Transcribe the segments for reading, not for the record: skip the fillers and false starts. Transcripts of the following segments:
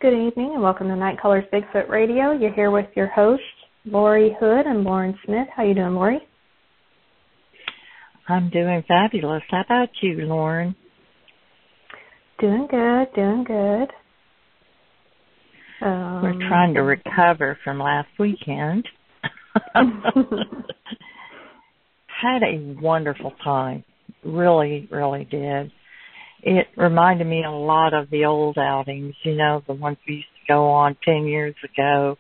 Good evening and welcome to Night Callers Bigfoot Radio. You're here with your hosts, Lori Hood and Lauren Smith. How you doing, Lori? I'm doing fabulous. How about you, Lauren? Doing good, doing good. We're trying to recover from last weekend. Had a wonderful time. Really, really did. It reminded me a lot of the old outings, you know, the ones we used to go on 10 years ago,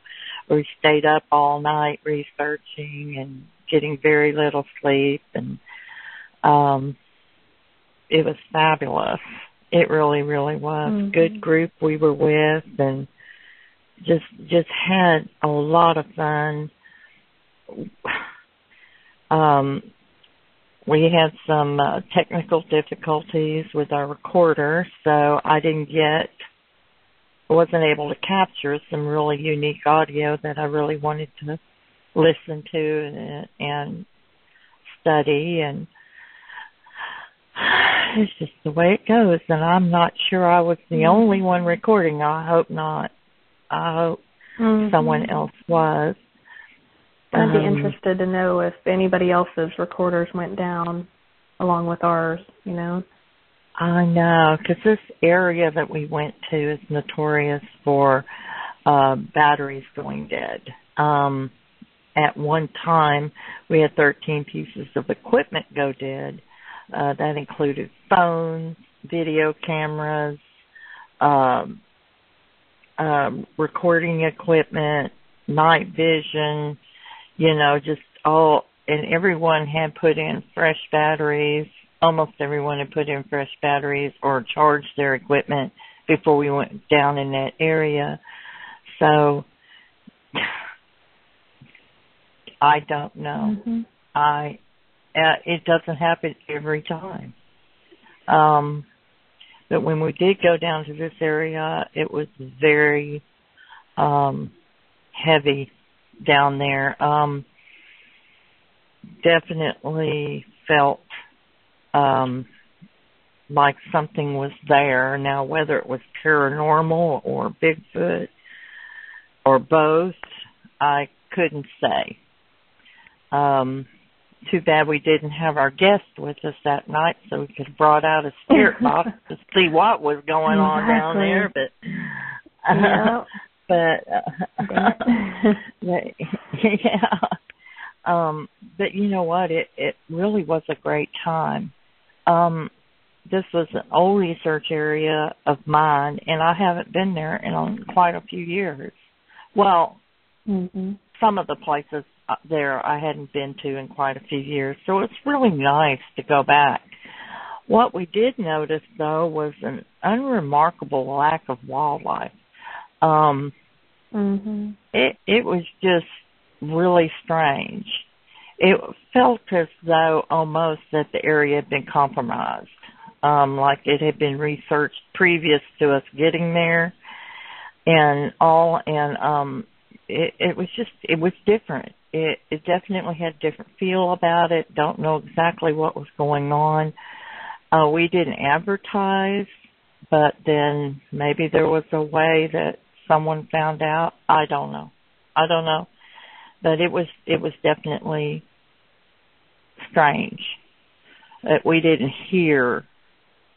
where we stayed up all night researching and getting very little sleep, and it was fabulous. It really, really was. Mm-hmm. Good group we were with, and just had a lot of fun. We had some technical difficulties with our recorder, so I wasn't able to capture some really unique audio that I really wanted to listen to and study, and it's just the way it goes, and I'm not sure I was the only one recording. I hope not. I hope someone else was. I'd be interested to know if anybody else's recorders went down along with ours, you know. I know, because this area that we went to is notorious for batteries going dead. At one time, we had 13 pieces of equipment go dead. That included phones, video cameras, recording equipment, night vision, you know, just all, and everyone had put in fresh batteries. Almost everyone had put in fresh batteries or charged their equipment before we went down in that area. So, I don't know. Mm-hmm. It doesn't happen every time. But when we did go down to this area, it was very heavy down there. Definitely felt like something was there. Now, whether it was paranormal or Bigfoot or both, I couldn't say. Too bad we didn't have our guest with us that night so we could have brought out a spirit box to see what was going on down there. But you know what? It really was a great time. This was an old research area of mine, and I haven't been there in quite a few years. Well, some of the places there I hadn't been to in quite a few years, so it's really nice to go back. What we did notice, though, was an unremarkable lack of wildlife. It was just really strange. It felt as though almost that the area had been compromised, like it had been researched previous to us getting there and all, and it was different. It definitely had a different feel about it. Don't know exactly what was going on. We didn't advertise, but then maybe there was a way that someone found out. I don't know. But it was definitely strange. We didn't hear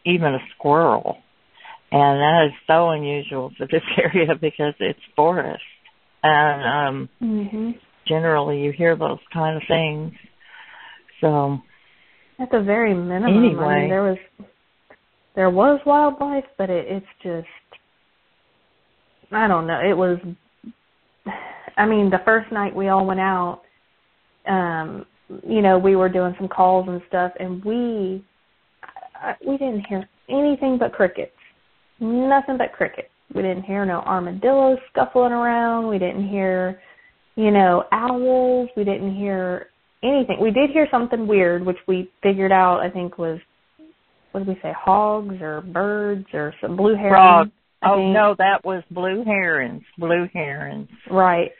even a squirrel. And that is so unusual for this area because it's forest. And generally you hear those kind of things. So at the very minimum, anyway. I mean, there was wildlife, but it's just, I don't know. It was, I mean, the first night we all went out, you know, we were doing some calls and stuff, and we didn't hear anything but crickets. Nothing but crickets. We didn't hear no armadillos scuffling around. We didn't hear, you know, owls. We didn't hear anything. We did hear something weird, which we figured out, I think, was, what did we say, hogs or birds or some blue herons? Frogs. Oh, no, that was blue herons. Blue herons. Right.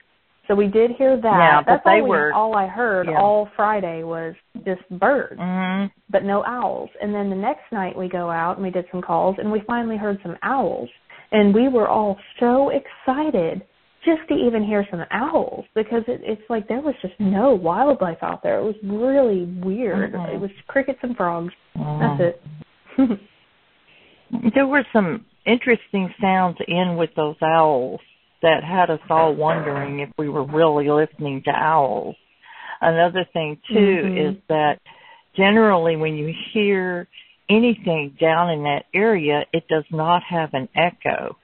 So we did hear that. Yeah, but that's all I heard yeah. all Friday was just birds, mm-hmm. but no owls. And then the next night we go out and we did some calls, and we finally heard some owls. And we were all so excited just to even hear some owls, because it's like there was just no wildlife out there. It was really weird. Mm-hmm. It was crickets and frogs. Mm-hmm. That's it. There were some interesting sounds in with those owls that had us all wondering if we were really listening to owls. Another thing, too, mm-hmm. is that generally when you hear anything down in that area, it does not have an echo,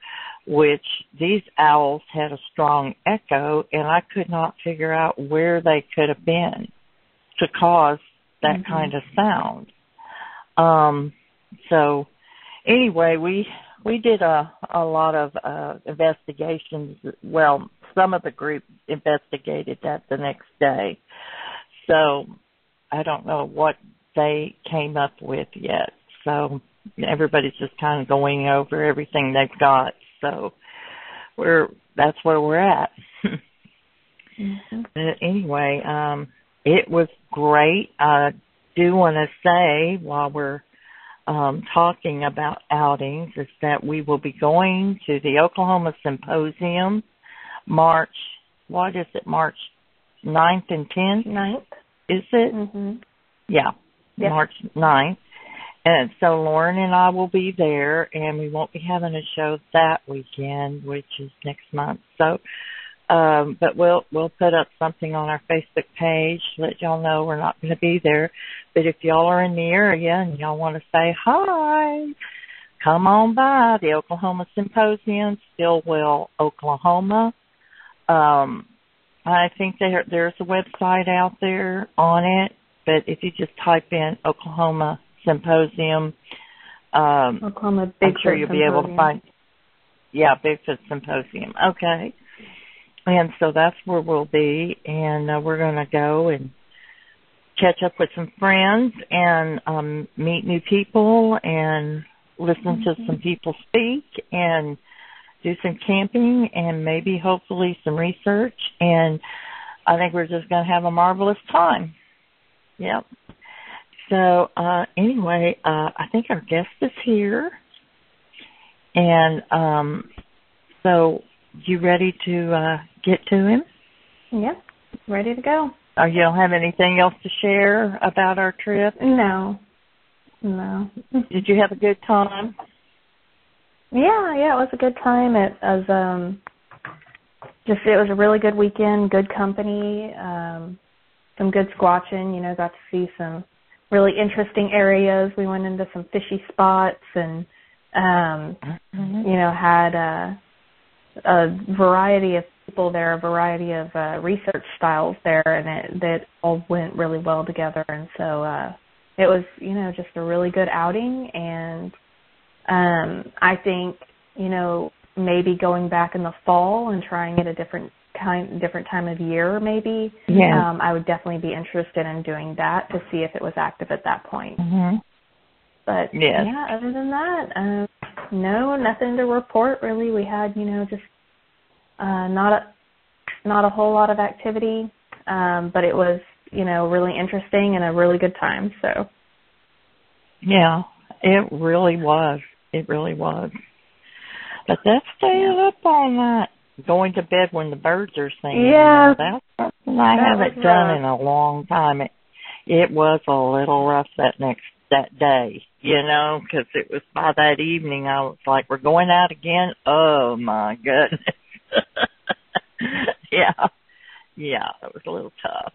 which these owls had a strong echo, and I could not figure out where they could have been to cause that mm-hmm. kind of sound. So anyway, we did a lot of investigations. Well, some of the group investigated that the next day. So I don't know what they came up with yet. So everybody's just kind of going over everything they've got. So that's where we're at. mm-hmm. But anyway, it was great. I do want to say while we're talking about outings is that we will be going to the Oklahoma Symposium March 9th and 10th? 9th. Is it? Mm-hmm. Yeah, yep. March 9th. And so Lauren and I will be there, and we won't be having a show that weekend, which is next month. So, but we'll put up something on our Facebook page, let y'all know we're not going to be there. But if y'all are in the area and y'all want to say hi, come on by the Oklahoma Symposium, Stillwell, Oklahoma. I think there's a website out there on it, but if you just type in Oklahoma Symposium, Oklahoma Bigfoot I'm sure you'll be able to find. Yeah, Bigfoot Symposium. Okay. And so that's where we'll be, and we're going to go and catch up with some friends and meet new people and listen mm-hmm. to some people speak and do some camping and maybe hopefully some research. And I think we're just going to have a marvelous time. Yep. So anyway, I think our guest is here. And so you ready to get to him? Yeah, ready to go. Oh, you don't have anything else to share about our trip? No. Did you have a good time? Yeah, it was a good time. It was it was a really good weekend, good company, some good squatching. You know, got to see some really interesting areas. We went into some fishy spots and mm-hmm. you know, had a variety of people there, a variety of research styles there, and that all went really well together. And so it was, you know, just a really good outing. And I think, you know, maybe going back in the fall and trying it a different time of year, maybe. Yeah. I would definitely be interested in doing that to see if it was active at that point. Mm-hmm. But yes. Yeah, other than that, no, nothing to report really. We had, you know, just not a whole lot of activity, but it was, you know, really interesting and a really good time. So. Yeah, it really was. It really was. But that's staying up all night, going to bed when the birds are singing. Yeah, that's something I haven't done in a long time. It was a little rough that day, you know, because it was by that evening I was like, we're going out again? Oh, my goodness. yeah, it was a little tough.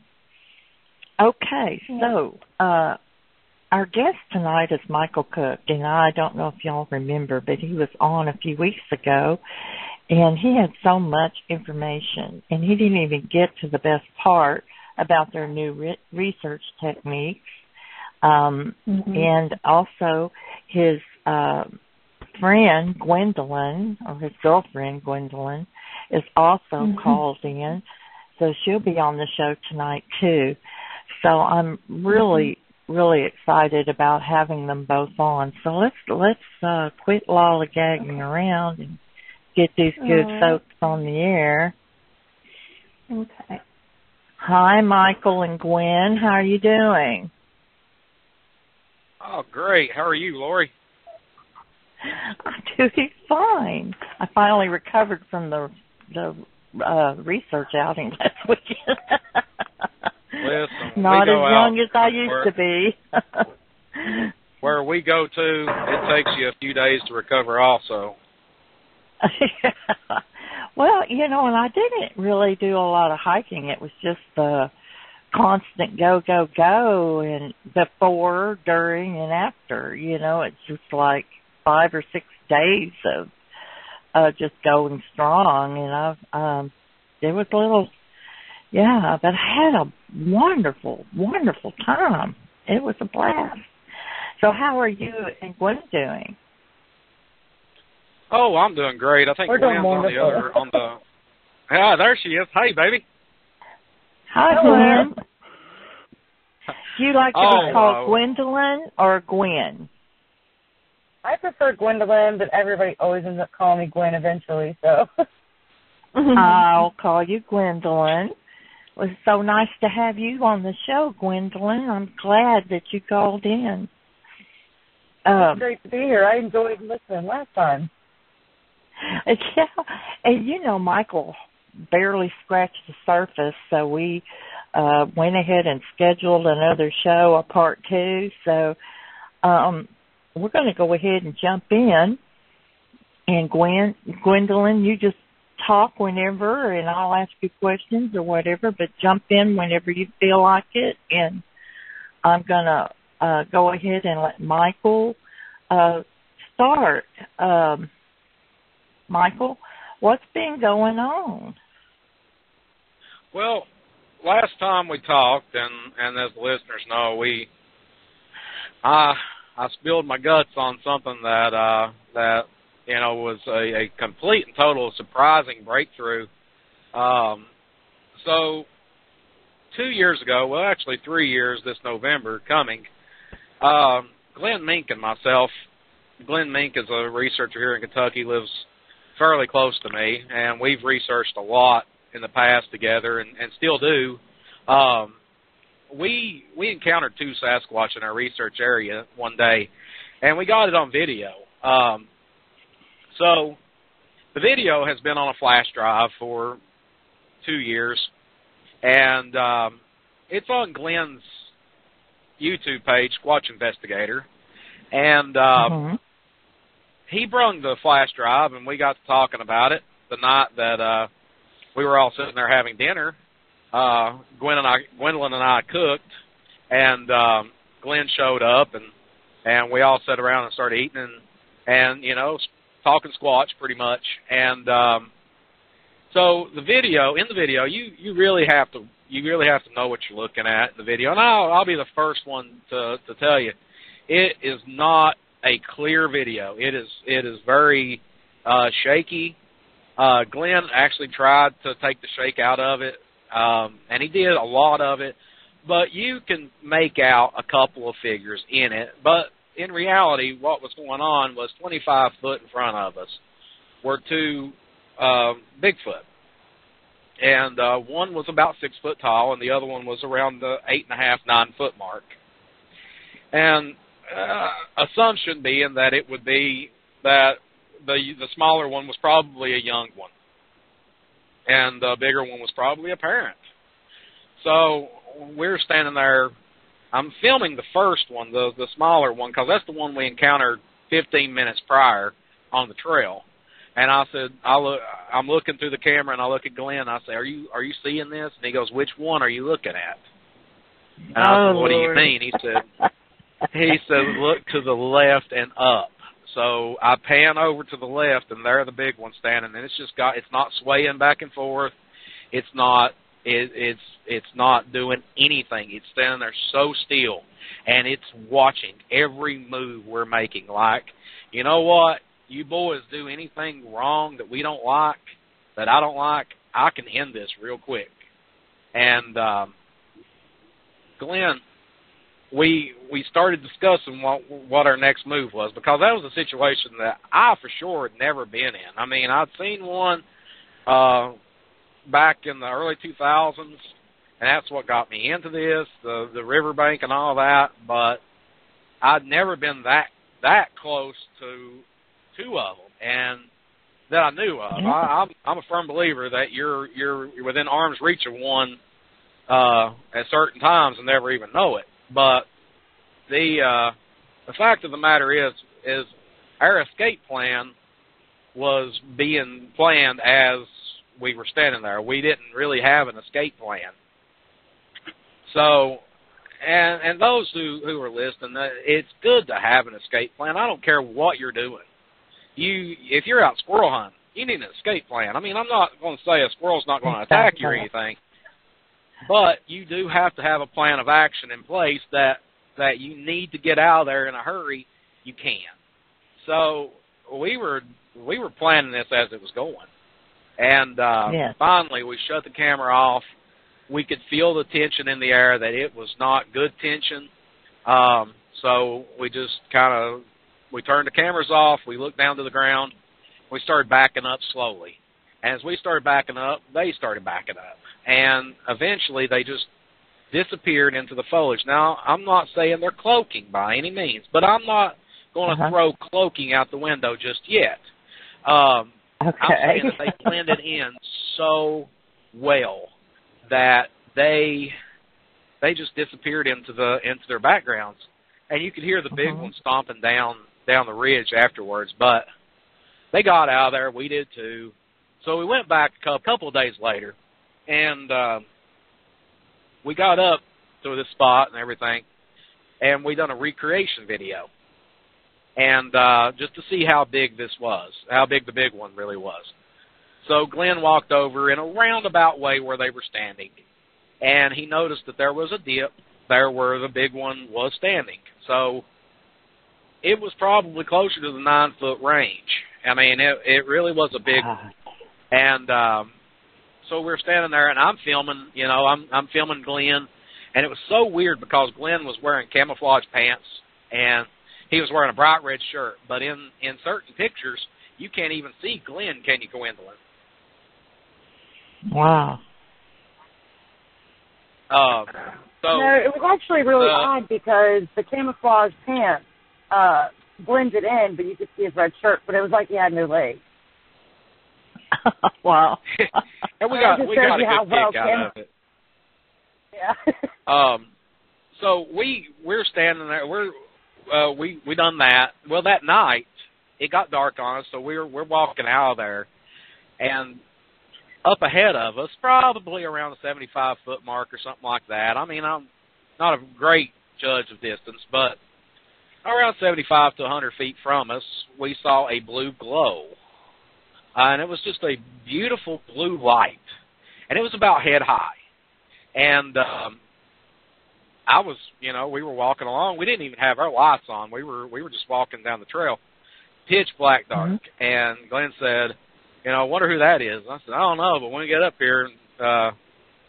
Okay, so our guest tonight is Michael Cook, and I don't know if y'all remember, but he was on a few weeks ago, and he had so much information, and he didn't even get to the best part about their new research techniques, and also his friend Gwendolyn, or his girlfriend Gwendolyn, is also called in, so she'll be on the show tonight too. So I'm really excited about having them both on. So let's quit lollygagging around and get these good folks on the air. Okay. Hi, Michael and Gwen. How are you doing? Oh, great. How are you, Lori? I'm doing fine. I finally recovered from the research outing last weekend. Listen, not as young as I used to be. Where we go to, it takes you a few days to recover also. Well, and I didn't really do a lot of hiking. It was just the constant go, go, go, and before, during, and after. It's just like 5 or 6 days of just going strong. And it was a little, but I had a wonderful, wonderful time. It was a blast. So how are you and Gwen doing? Oh, I'm doing great. I think We're Gwen's on the yeah, there she is. Hey, baby. Hi, Gwen. Do you like to be called Gwendolyn or Gwen? I prefer Gwendolyn, but everybody always ends up calling me Gwen eventually, so. I'll call you Gwendolyn. It was so nice to have you on the show, Gwendolyn. I'm glad that you called in. It's great to be here. I enjoyed listening last time. Yeah, and Michael barely scratched the surface, so we went ahead and scheduled another show, a part 2. So we're going to go ahead and jump in. And Gwendolyn, you just talk whenever, and I'll ask you questions or whatever, but jump in whenever you feel like it. And I'm going to go ahead and let Michael start. Michael, what's been going on? Well, last time we talked, and as the listeners know, I spilled my guts on something that was a complete and total surprising breakthrough. So 2 years ago, well, actually 3 years this November coming, Glenn Mink and myself, Glenn Mink is a researcher here in Kentucky, lives fairly close to me, and we've researched a lot in the past together and still do. We encountered 2 Sasquatch in our research area one day, and we got it on video. So the video has been on a flash drive for 2 years, and it's on Glenn's YouTube page, Squatch Investigator, and he brung the flash drive, and we got to talking about it the night that we were all sitting there having dinner. Gwendolyn and I cooked, and Glenn showed up, and we all sat around and started eating and talking Squatch pretty much. And so in the video, you really have to know what you're looking at in the video. And I'll be the first one to tell you, it is not a clear video. It is very shaky. Glenn actually tried to take the shake out of it, and he did a lot of it, but you can make out a couple of figures in it. But in reality, what was going on was 25 foot in front of us were 2 Bigfoot, and one was about 6 foot tall, and the other one was around the 8.5, 9 foot mark. And assumption being that it would be that the smaller one was probably a young one, and the bigger one was probably a parent. So we're standing there. I'm filming the first one, the smaller one, because that's the one we encountered 15 minutes prior on the trail. And I said, I'm looking through the camera, and I look at Glenn. I say, are you seeing this? And he goes, which one are you looking at? And I said, what do you mean? He said, look to the left and up. So I pan over to the left, and there the big one standing. And it's not swaying back and forth. It's not doing anything. It's standing there so still, and it's watching every move we're making. Like, you know what? You boys do anything wrong that we don't like, that I don't like, I can end this real quick. And Glenn, we started discussing what our next move was, because that was a situation that I for sure had never been in. I mean, I'd seen one back in the early 2000s, and that's what got me into this, the riverbank and all that, but I'd never been that close to two of them, and that I knew of. I'm a firm believer that you're within arm's reach of one at certain times and never even know it. But the fact of the matter is our escape plan was being planned as we were standing there. We didn't really have an escape plan. So, and those who are listening, it's good to have an escape plan. I don't care what you're doing. If you're out squirrel hunting, you need an escape plan. I mean, I'm not going to say a squirrel's not going to attack you or anything, but you do have to have a plan of action in place that you need to get out of there in a hurry. You can. So we were planning this as it was going, and finally we shut the camera off. We could feel the tension in the air, that it was not good tension. So we just we turned the cameras off, we looked down to the ground, we started backing up slowly. And as we started backing up, they started backing up. And eventually they just disappeared into the foliage. Now, I'm not saying they're cloaking by any means, but I'm not going to throw cloaking out the window just yet. I'm saying that they blended in so well that they just disappeared into their backgrounds. And you could hear the big one stomping down the ridge afterwards, but they got out of there. We did too. So we went back a couple of days later, and we got up to this spot and everything, and we done a recreation video, and just to see how big this was, how big the big one really was. So Glenn walked over in a roundabout way where they were standing, and he noticed that there was a dip there where the big one was standing. So it was probably closer to the 9-foot range. I mean, it really was a big one. And so we're standing there, and I'm filming, I'm filming Glenn. And it was so weird because Glenn was wearing camouflage pants, and he was wearing a bright red shirt. But in certain pictures, you can't even see Glenn, can you, Gwendolyn? Wow. No, it was actually really odd because the camouflage pants blended in, but you could see his red shirt, but it was like he had no legs. Wow. And we got a good kick out of it. Yeah. So we're standing there. We done that. Well, that night it got dark on us, so we're walking out of there, and up ahead of us, probably around the 75-foot mark or something like that. I mean, I'm not a great judge of distance, but around 75 to 100 feet from us, we saw a blue glow. And it was just a beautiful blue light. And it was about head high. And I was, we were walking along. We didn't even have our lights on. We were just walking down the trail, pitch black dark. And Glenn said, I wonder who that is. I said, I don't know, but when we get up here and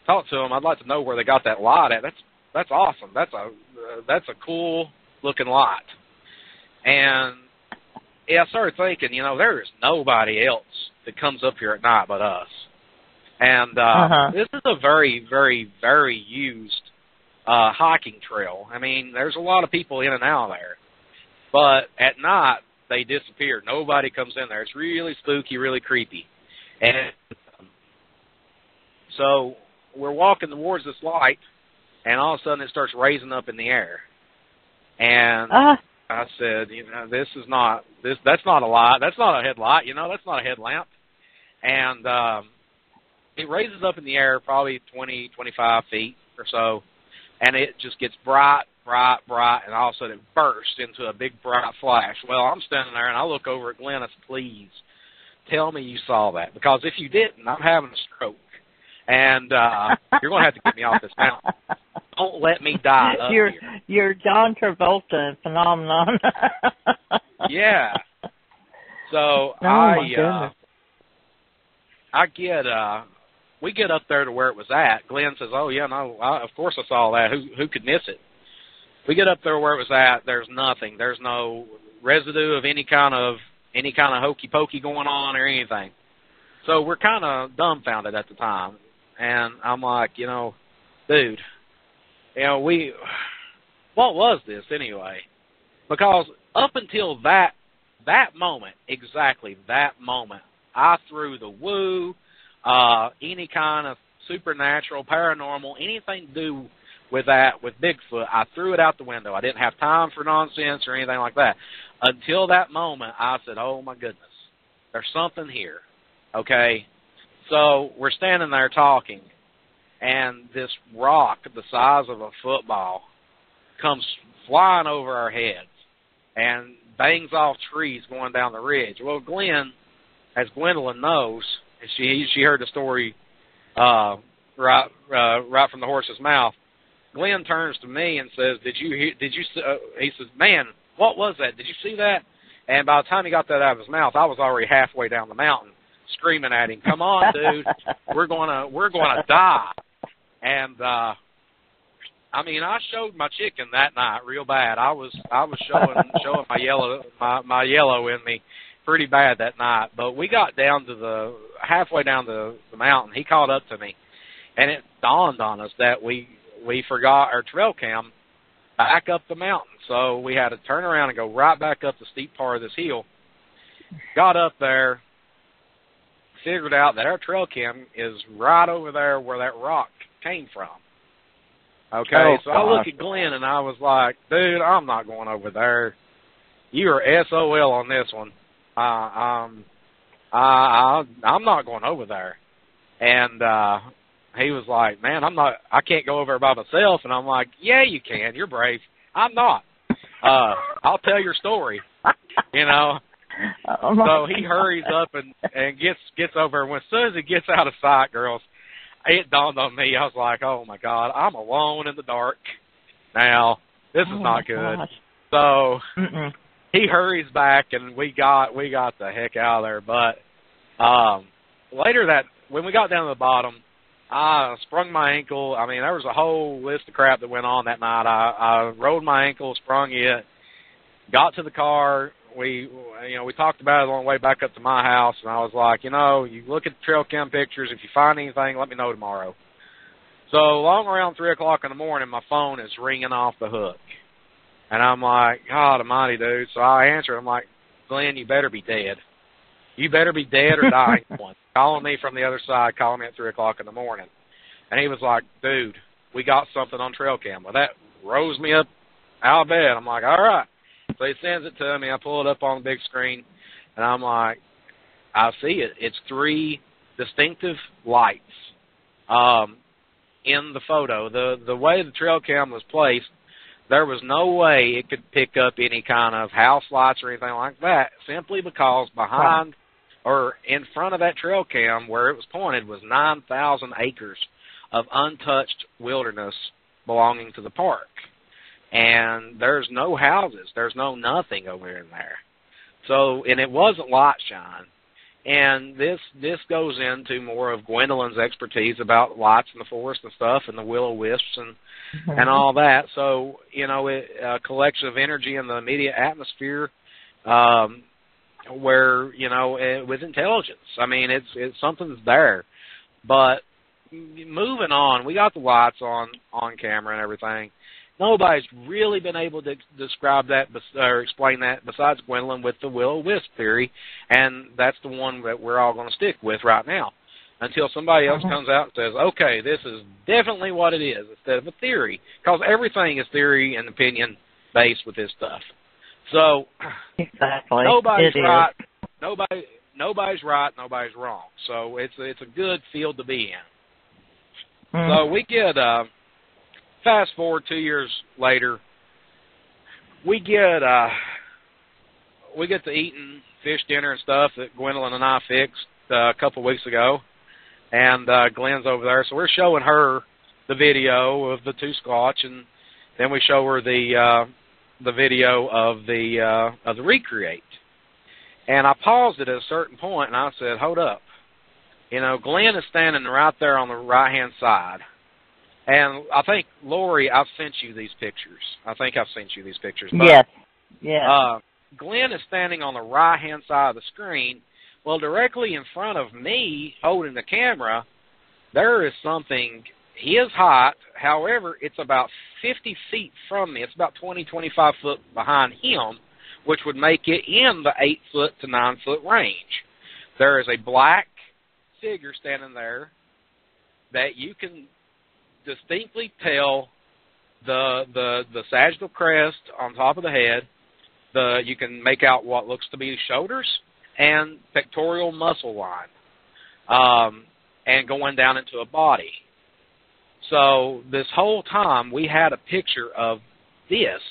talk to them, I'd like to know where they got that light at. That's awesome. That's a cool looking light. And I started thinking, there is nobody else that comes up here at night but us. And this is a very, very, very used hiking trail. I mean, there's a lot of people in and out there. But at night, they disappear. Nobody comes in there. It's really spooky, really creepy. And so we're walking towards this light, and all of a sudden it starts raising up in the air. And I said, this is not that's not a light. That's not a headlight. That's not a headlamp. And it raises up in the air probably 20, 25 feet or so, and it just gets bright, and all of a sudden it bursts into a big bright flash. Well, I'm standing there, and I look over at Glenn and say, please, tell me you saw that, because if you didn't, I'm having a stroke, and you're going to have to get me off this mountain. Don't let me die up here. You're John Travolta phenomenon. Yeah. So we get up there to where it was at. Glenn says, "Oh yeah, no, of course I saw that. Who could miss it?" We get up there where it was at. There's nothing. There's no residue of any kind of hokey pokey going on or anything. So we're kind of dumbfounded at the time, and I'm like, dude, what was this anyway? Because up until that moment, exactly that moment, I threw the woo, any kind of supernatural, paranormal, anything to do with that, with Bigfoot, I threw it out the window. I didn't have time for nonsense or anything like that. Until that moment, I said, oh my goodness, there's something here, okay? So we're standing there talking, and this rock the size of a football comes flying over our heads and bangs off trees going down the ridge. Well, Glenn, as Gwendolyn knows, she heard the story right from the horse's mouth. Glenn turns to me and says, "Did you hear? He says, "Man, what was that? Did you see that?" And by the time he got that out of his mouth, I was already halfway down the mountain, screaming at him, "Come on, dude, we're gonna die!" And I showed my chicken that night real bad. I was showing my yellow in me pretty bad that night. But we got down to halfway down the mountain. He called up to me, and it dawned on us that we forgot our trail cam back up the mountain. So we had to turn around and go right back up the steep part of this hill. Got up there, figured out that our trail cam is right over there where that rock came from. Okay, so I look at Glenn and I was like, dude, I'm not going over there. You are SOL on this one. I'm not going over there. And he was like, man, I can't go over by myself. And I'm like, yeah, you can. You're brave. I'm not. I'll tell your story, So he hurries up and gets over. And as soon as he gets out of sight, girls, it dawned on me. I was like, oh, my God, I'm alone in the dark now. This is not good. Gosh. So he hurries back, and we got the heck out of there. But later when we got down to the bottom, I sprung my ankle. I mean, there was a whole list of crap that went on that night. I rolled my ankle, sprung it, got to the car. We talked about it on the way back up to my house, and I was like, you look at the trail cam pictures. If you find anything, let me know tomorrow. So along around 3 o'clock in the morning, my phone is ringing off the hook. And I'm like, God almighty, dude. So I answer. I'm like, Glenn, you better be dead. You better be dead or dying. Calling me from the other side, calling me at 3 o'clock in the morning. And he was like, dude, we got something on trail cam. Well, that rose me up out of bed. I'm like, all right. So he sends it to me. I pull it up on the big screen, and I'm like, I see it. It's 3 distinctive lights in the photo. The way the trail cam was placed, there was no way it could pick up any kind of house lights or anything like that, simply because behind or in front of that trail cam where it was pointed was 9,000 acres of untouched wilderness belonging to the park. And there's no houses. There's no nothing over in there. So, and it wasn't light shine. And this goes into more of Gwendolyn's expertise about lights in the forest and stuff, and the will-o-wisps and all that. So, a collection of energy in the immediate atmosphere where, with intelligence. I mean, it's something's there. But moving on, we got the lights on camera and everything. Nobody's really been able to describe that or explain that besides Gwendolyn with the will-o-wisp theory, and that's the one that we're all going to stick with right now until somebody else comes out and says, okay, this is definitely what it is instead of a theory, because everything is theory and opinion based with this stuff. So exactly, nobody's right. Nobody's right. Nobody's wrong. So it's a good field to be in. Mm. So we get fast forward 2 years later. We get to eating fish dinner and stuff that Gwendolyn and I fixed a couple of weeks ago, and Glenn's over there. So we're showing her the video of the two Squatch, and then we show her the video of the recreate. And I paused it at a certain point, and I said, "Hold up, Glenn is standing right there on the right hand side." And I think, Lori, I've sent you these pictures. Yes. Yeah. Glenn is standing on the right-hand side of the screen. Well, directly in front of me, holding the camera, there is something his height. However, it's about 50 feet from me. It's about 20, 25 foot behind him, which would make it in the 8 foot to 9 foot range. There is a black figure standing there that you can distinctly tell the sagittal crest on top of the head. You can make out what looks to be shoulders and pectoral muscle line, and going down into a body. So this whole time we had a picture of this.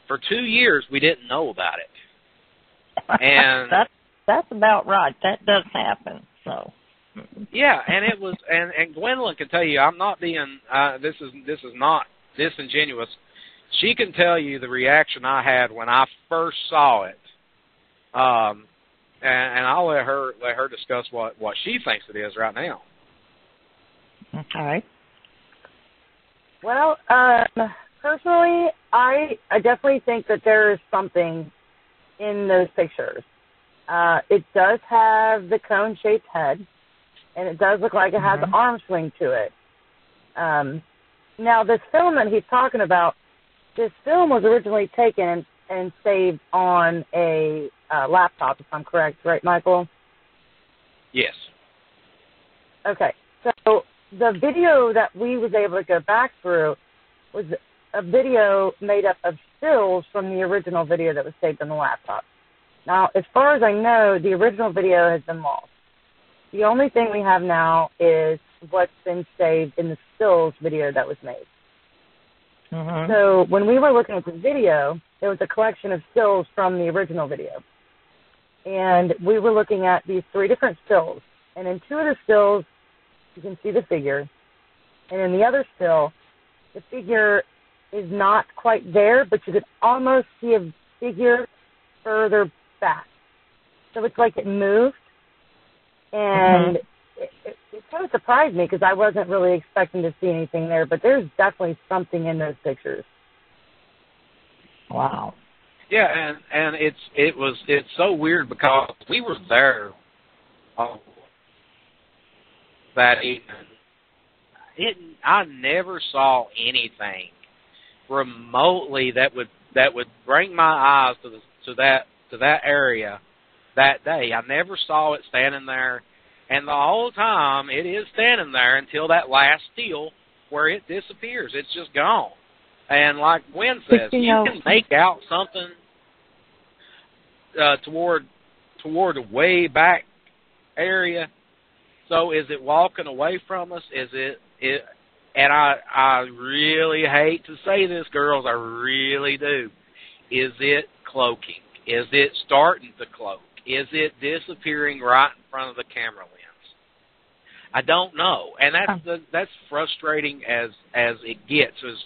For 2 years we didn't know about it, and that's about right. That does happen. So. Yeah, and it was, and Gwendolyn can tell you, I'm not being, this is not disingenuous. She can tell you the reaction I had when I first saw it, and I'll let her discuss what she thinks it is right now. Okay. Well, personally, I definitely think that there is something in those pictures. It does have the cone-shaped head. And it does look like it has an arm swing to it. Now, this film that he's talking about, this film was originally taken and saved on a laptop, if I'm correct. Right, Michael? Yes. Okay. So the video that we was able to go back through was a video made up of stills from the original video that was saved on the laptop. Now, as far as I know, the original video has been lost. The only thing we have now is what's been saved in the stills video that was made. Mm-hmm. So when we were looking at the video, there was a collection of stills from the original video. And we were looking at these 3 different stills. And in 2 of the stills, you can see the figure. And in the other still, the figure is not quite there, but you could almost see a figure further back. So it's like it moved. And it kind of surprised me because I wasn't really expecting to see anything there, but there's definitely something in those pictures. Wow. Yeah, and it's so weird because we were there that evening. I never saw anything remotely that would bring my eyes to that area that day. I never saw it standing there, and the whole time it is standing there until that last still where it disappears. It's just gone. And like Gwen says, you can make out something toward a way back area. So is it walking away from us? Is it? And I really hate to say this, girls. I really do. Is it cloaking? Is it starting to cloak? Is it disappearing right in front of the camera lens? I don't know, and that's frustrating as it gets. As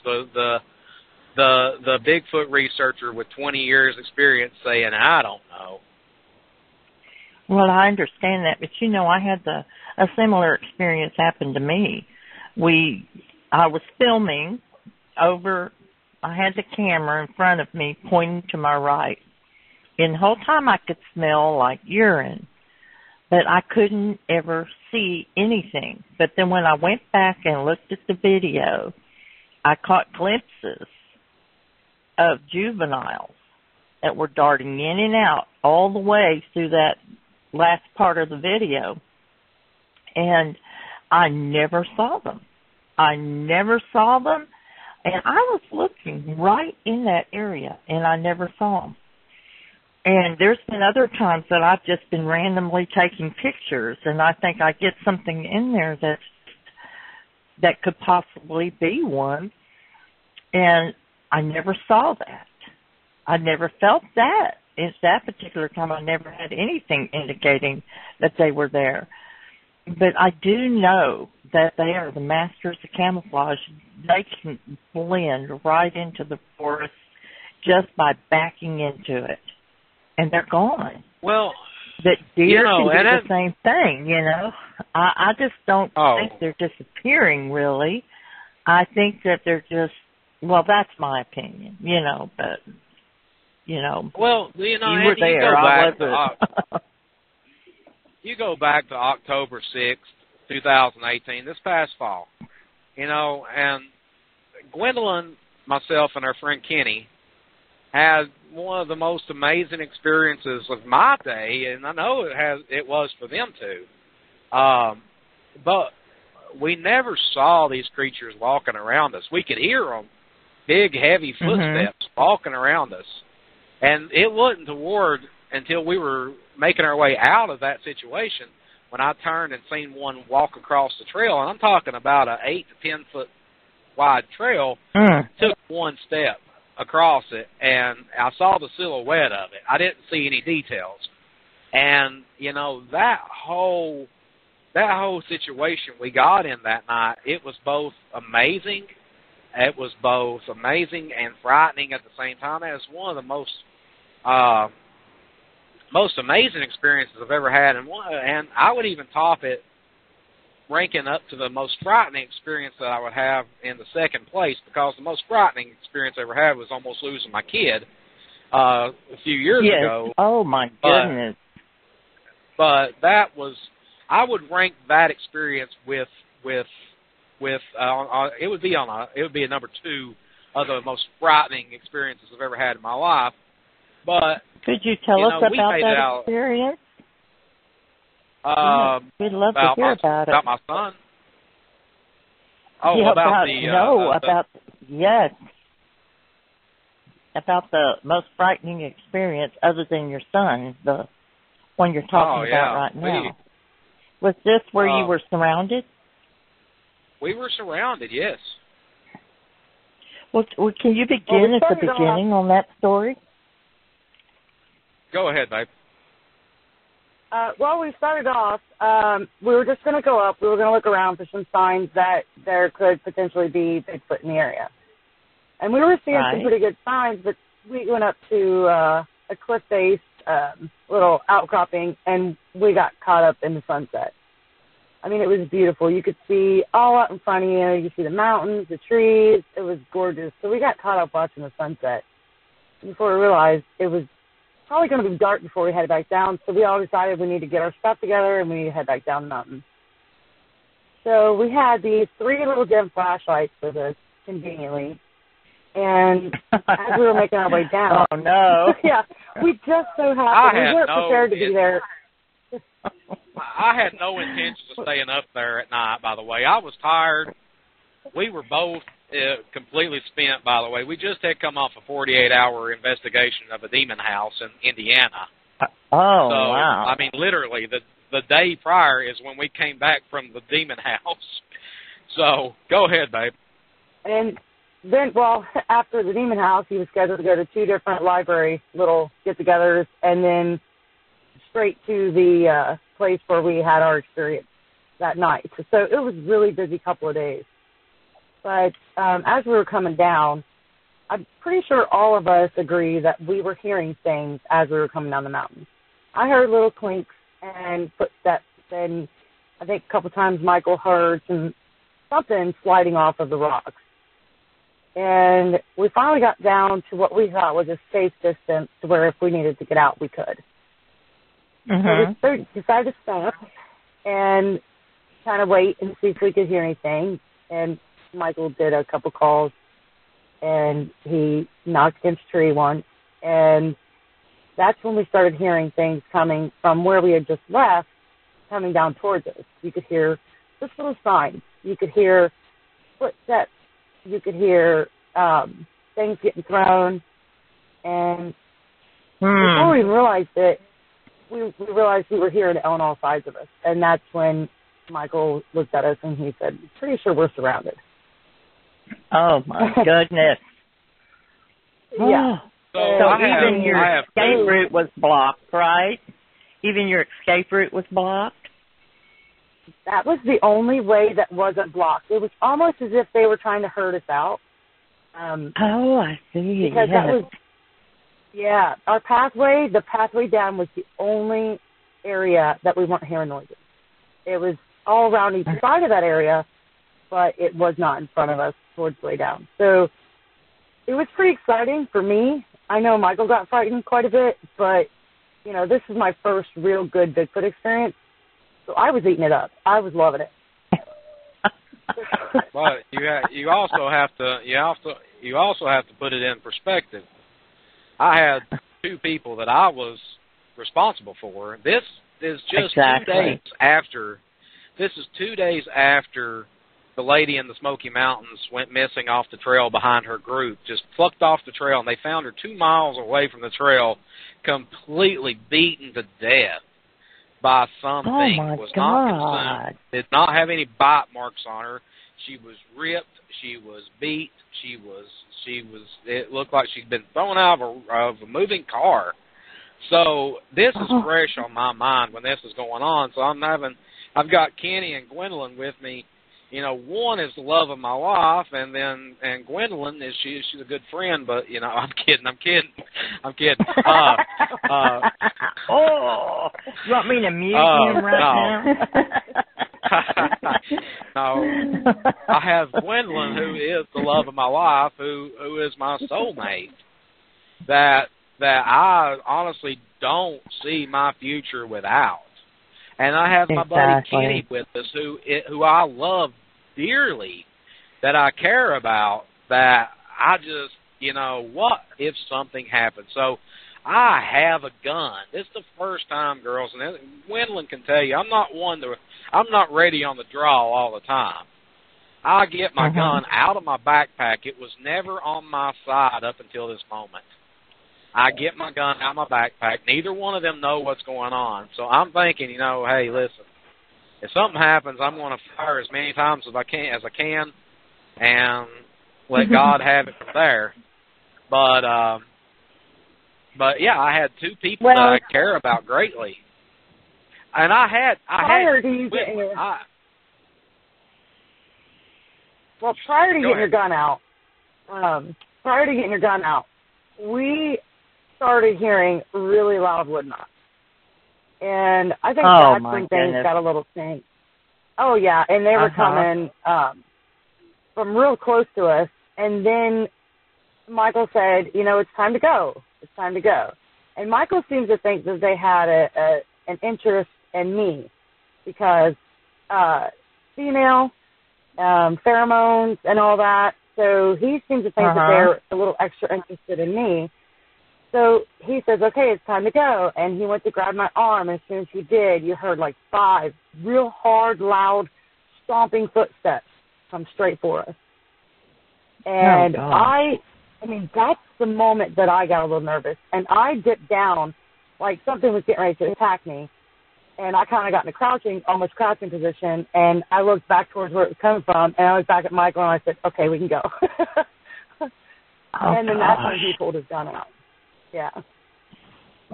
the Bigfoot researcher with 20 years experience saying, I don't know. Well, I understand that, but I had a similar experience happen to me. I was filming over. I had the camera in front of me, pointing to my right. And the whole time I could smell like urine, but I couldn't ever see anything. But then when I went back and looked at the video, I caught glimpses of juveniles that were darting in and out all the way through that last part of the video. And I never saw them. And I was looking right in that area, and I never saw them. And there's been other times that I've just been randomly taking pictures, and I think I get something in there that could possibly be one, and I never saw that. I never felt that. At that particular time, I never had anything indicating that they were there. But I do know that they are the masters of camouflage. They can blend right into the forest just by backing into it. And they're gone. Well, that deer can do and the same thing, you know. I just don't think they're disappearing, really. I think that they're just, well, that's my opinion, you know, but, you know. Well, you know, you were there, I wasn't. You go back to October 6th, 2018, this past fall, you know, and Gwendolyn, myself, and our friend Kenny had one of the most amazing experiences of my day, and I know it was for them too. But we never saw these creatures walking around us. We could hear them, big, heavy footsteps walking around us. And it wasn't toward until we were making our way out of that situation when I turned and seen one walk across the trail. And I'm talking about an 8 to 10 foot wide trail. Took one step across it, and I saw the silhouette of it. I didn't see any details. And, you know, that whole situation we got in that night, it was both amazing. It was both amazing and frightening at the same time. It was one of the most amazing experiences I've ever had, and I would even top it, ranking up to the most frightening experience that I would have in the second place, because the most frightening experience I ever had was almost losing my kid a few years ago. Oh, my goodness. But that was, I would rank that experience with it would be a number 2 of the most frightening experiences I've ever had in my life. But could you tell us about that experience? We'd love to hear about it. About my son. Oh, yeah, about the most frightening experience other than your son, the one you're talking about right now. Was this where you were surrounded? We were surrounded, yes. Well, can you begin at the beginning on that story? Go ahead, babe. Well, we started off, we were just going to go up. We were going to look around for some signs that there could potentially be Bigfoot in the area. And we were seeing some pretty good signs, but we went up to a cliff-based little outcropping, and we got caught up in the sunset. I mean, it was beautiful. You could see all out in front of you. You could see the mountains, the trees. It was gorgeous. So we got caught up watching the sunset before we realized it was probably going to be dark before we headed back down. So we all decided we need to get our stuff together and we need to head back down the mountain. So we had these 3 little dim flashlights with us, conveniently. And as we were making our way down. Oh, no. Yeah, we just so happened. We weren't prepared to be there. I had no intention of staying up there at night, by the way. I was tired. We were both completely spent, by the way. We just had come off a 48-hour investigation of a demon house in Indiana. Oh, so, wow. I mean, literally, the day prior is when we came back from the demon house. So, go ahead, babe. And then, well, after the demon house, he was scheduled to go to 2 different library little get-togethers, and then straight to the place where we had our experience that night. So it was a really busy couple of days. But as we were coming down, I'm pretty sure all of us agree that we were hearing things as we were coming down the mountain. I heard little clinks and footsteps, and I think a couple times Michael heard something sliding off of the rocks. And we finally got down to what we thought was a safe distance to where if we needed to get out, we could. So we decided to stop and kind of wait and see if we could hear anything. And Michael did a couple calls, and he knocked against a tree once. And that's when we started hearing things coming from where we had just left, coming down towards us. You could hear just little signs. You could hear footsteps you could hear things getting thrown. And before we realized it, we realized we were hearing it on all sides of us. And that's when Michael looked at us and he said, pretty sure we're surrounded. Oh, my goodness. Yeah. So even your escape route was blocked, right? Even your escape route was blocked? That was the only way that wasn't blocked. It was almost as if they were trying to herd us out. I see. Because that was, our pathway, the pathway down was the only area that we weren't hearing noises. It was all around each side of that area, but it was not in front of us towards the way down. So it was pretty exciting for me. I know Michael got frightened quite a bit, but, you know, this is my first real good Bigfoot experience. So I was eating it up. I was loving it. But you also have to put it in perspective. I had 2 people that I was responsible for. This is just 2 days after. This is 2 days after the lady in the Smoky Mountains went missing off the trail behind her group. Just plucked off the trail, and they found her 2 miles away from the trail, completely beaten to death by something. Was not consumed. Did not have any bite marks on her. She was ripped. She was beat. She was. It looked like she'd been thrown out of a moving car. So this is fresh on my mind when this is going on. So I've got Kenny and Gwendolyn with me. You know, one is the love of my life, and Gwendolyn is she's a good friend. But you know, I'm kidding. You want me to mute him right now? No, I have Gwendolyn, who is the love of my life, who is my soulmate. That I honestly don't see my future without. And I have my buddy Kenny with us, who I love dearly, that I care about, that I just, you know, what if something happens? So I have a gun. This is the first time, girls, and Gwendolyn can tell you, I'm not ready on the draw all the time. I get my gun out of my backpack. It was never on my side up until this moment. I get my gun out of my backpack. Neither one of them know what's going on. So I'm thinking, you know, hey, listen, if something happens, I'm going to fire as many times as I can, and let God have it from there. But yeah, I had 2 people that I care about greatly, and prior to getting your gun out, we started hearing really loud wood knocks. And I think that's when things got a little tense. Oh, yeah, and they were coming from real close to us. And then Michael said, you know, it's time to go. It's time to go. And Michael seems to think that they had an interest in me because female, pheromones and all that. So he seems to think that they're a little extra interested in me. So he says, okay, it's time to go. And he went to grab my arm. And as soon as he did, you heard like 5 real hard, loud, stomping footsteps come straight for us. And I mean, that's the moment that I got a little nervous. And I dipped down like something was getting ready to attack me. And I kind of got in a almost crouching position. And I looked back towards where it was coming from. And I was back at Michael and I said, okay, we can go. And then that's when he pulled his gun out. Yeah.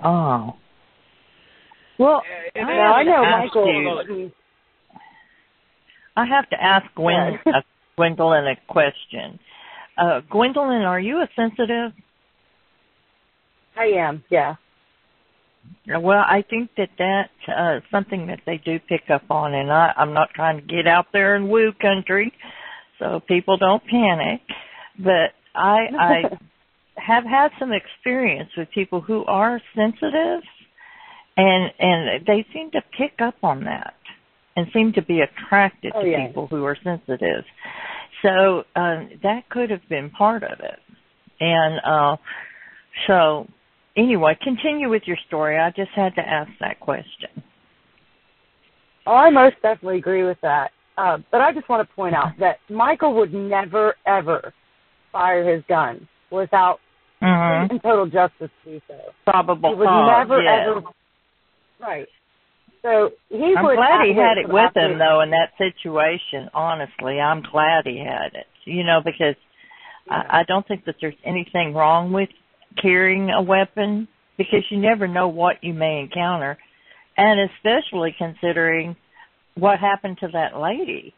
Oh. Well, I know Michael. I have to ask Gwendolyn a question. Gwendolyn, are you a sensitive? I am, yeah. Well, I think that's something that they do pick up on, and I'm not trying to get out there in woo country, so people don't panic. But I have had some experience with people who are sensitive, and they seem to pick up on that and seem to be attracted to people who are sensitive. So that could have been part of it. And so anyway, continue with your story. I just had to ask that question. Oh, I most definitely agree with that. But I just want to point out that Michael would never, ever fire his gun without complete and total justice to do so. Probable he would cause, never, yes. ever. Right. So I'm glad he had it with him, though, in that situation. Honestly, I'm glad he had it. You know, because I don't think that there's anything wrong with carrying a weapon, because you never know what you may encounter, and especially considering what happened to that lady.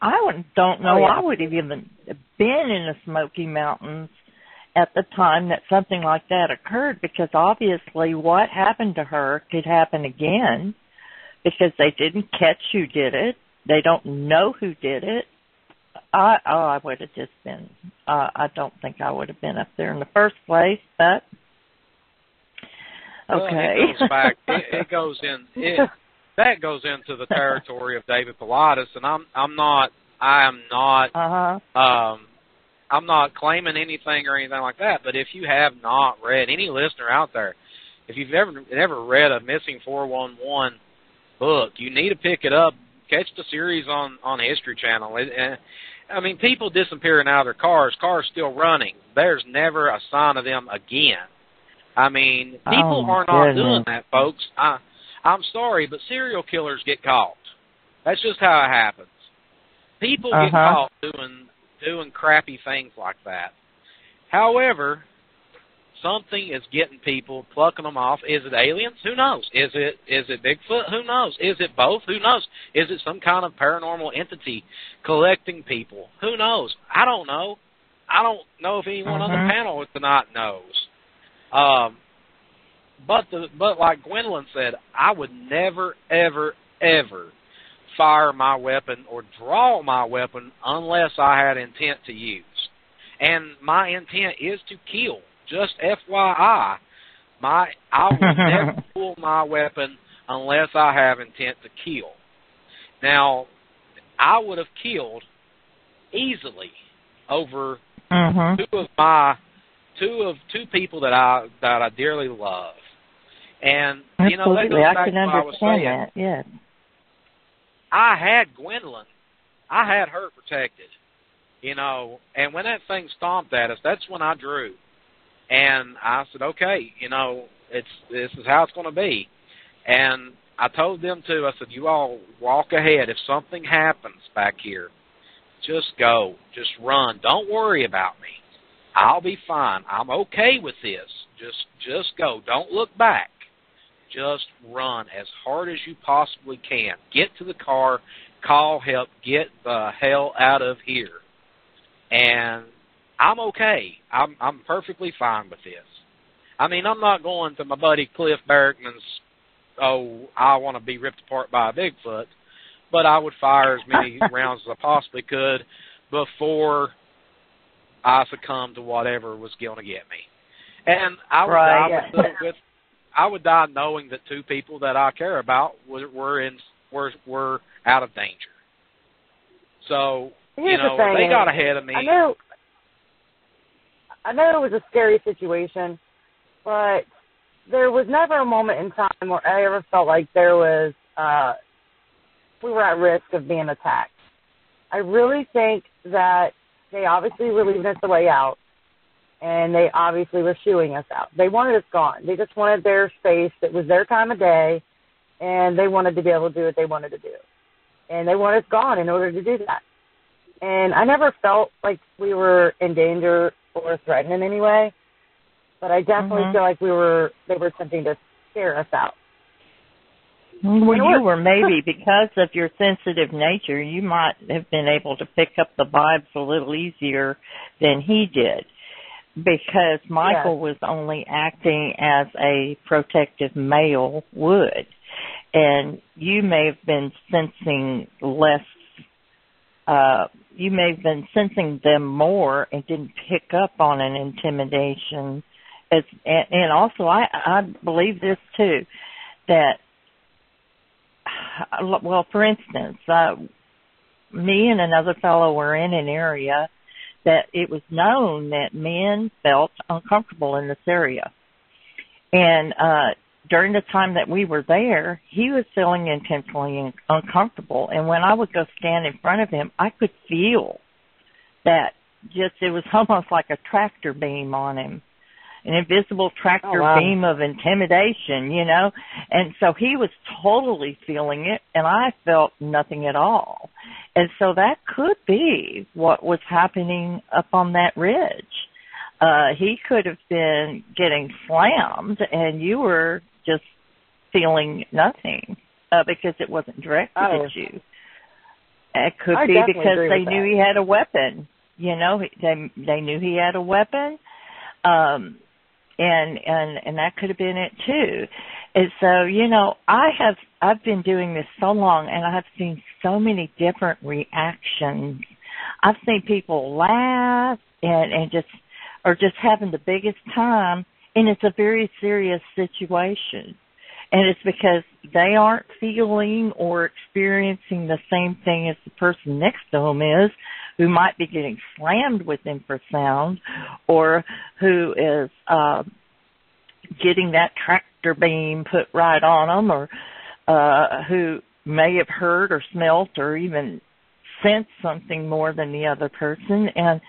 Don't know. I would have even been in the Smoky Mountains at the time that something like that occurred, because obviously what happened to her could happen again, because they didn't catch who did it. They don't know who did it. I would have just been, I don't think I would have been up there in the first place, but okay. Well, it goes back, it goes in, that goes into the territory of David Pilatus, and I'm not claiming anything or anything like that, but if you have not read, any listener out there, if you've never read a Missing 411 book, you need to pick it up. Catch the series on History Channel. I mean, people disappearing out of their cars still running. There's never a sign of them again. I mean, people are not doing that, folks. I'm sorry, but serial killers get caught. That's just how it happens. People get caught doing crappy things like that. However, something is getting people, plucking them off. Is it aliens? Who knows? Is it Bigfoot? Who knows? Is it both? Who knows? Is it some kind of paranormal entity collecting people? Who knows? I don't know. I don't know if anyone on the panel tonight knows. But like Gwendolyn said, I would never, ever, ever fire my weapon or draw my weapon unless I had intent to use. And my intent is to kill. Just FYI, I will never pull my weapon unless I have intent to kill. Now, I would have killed easily over two people that I dearly love. And you know, that goes back to what I was saying. That, yes. I had Gwendolyn. I had her protected. You know, and when that thing stomped at us, that's when I drew. And I said, okay, you know, this is how it's going to be. And I told them too, I said, you all walk ahead. If something happens back here, just go. Just run. Don't worry about me. I'll be fine. I'm okay with this. Just go. Don't look back. Just run as hard as you possibly can. Get to the car, call help, get the hell out of here. And I'm okay. I'm perfectly fine with this. I mean, I'm not going to my buddy Cliff Barrickman's, I want to be ripped apart by a Bigfoot, but I would fire as many rounds as I possibly could before I succumbed to whatever was going to get me. And I would die knowing that two people that I care about were out of danger. So, here's you know, the thing, they got ahead of me. I know it was a scary situation, but there was never a moment in time where I ever felt like we were at risk of being attacked. I really think that they obviously were leaving us the way out, and they obviously were shooing us out. They wanted us gone. They just wanted their space. It was their time of day, and they wanted to be able to do what they wanted to do. And they wanted us gone in order to do that. And I never felt like we were in danger or threatened in any way, but I definitely feel like they were attempting to scare us out. Well, you were maybe, because of your sensitive nature, you might have been able to pick up the vibes a little easier than he did, because Michael was only acting as a protective male would, and you may have been sensing you may have been sensing them more and didn't pick up on an intimidation. And also, I believe this too, that, well, for instance, me and another fellow were in an area that it was known that men felt uncomfortable in this area. And during the time that we were there, he was feeling intensely uncomfortable. And when I would go stand in front of him, I could feel that it was almost like a tractor beam on him, an invisible tractor beam of intimidation, you know. And so he was totally feeling it, and I felt nothing at all. And so that could be what was happening up on that ridge. He could have been getting slammed, and you were just feeling nothing because it wasn't directed at you. It could be because they knew he had a weapon. You know, they knew he had a weapon, and that could have been it too. And so, you know, I've been doing this so long, and I have seen so many different reactions. I've seen people laugh and just having the biggest time, and it's a very serious situation. And it's because they aren't feeling or experiencing the same thing as the person next to them is, who might be getting slammed with infrasound, or who is getting that tractor beam put right on them, or who may have heard or smelt or even sensed something more than the other person. And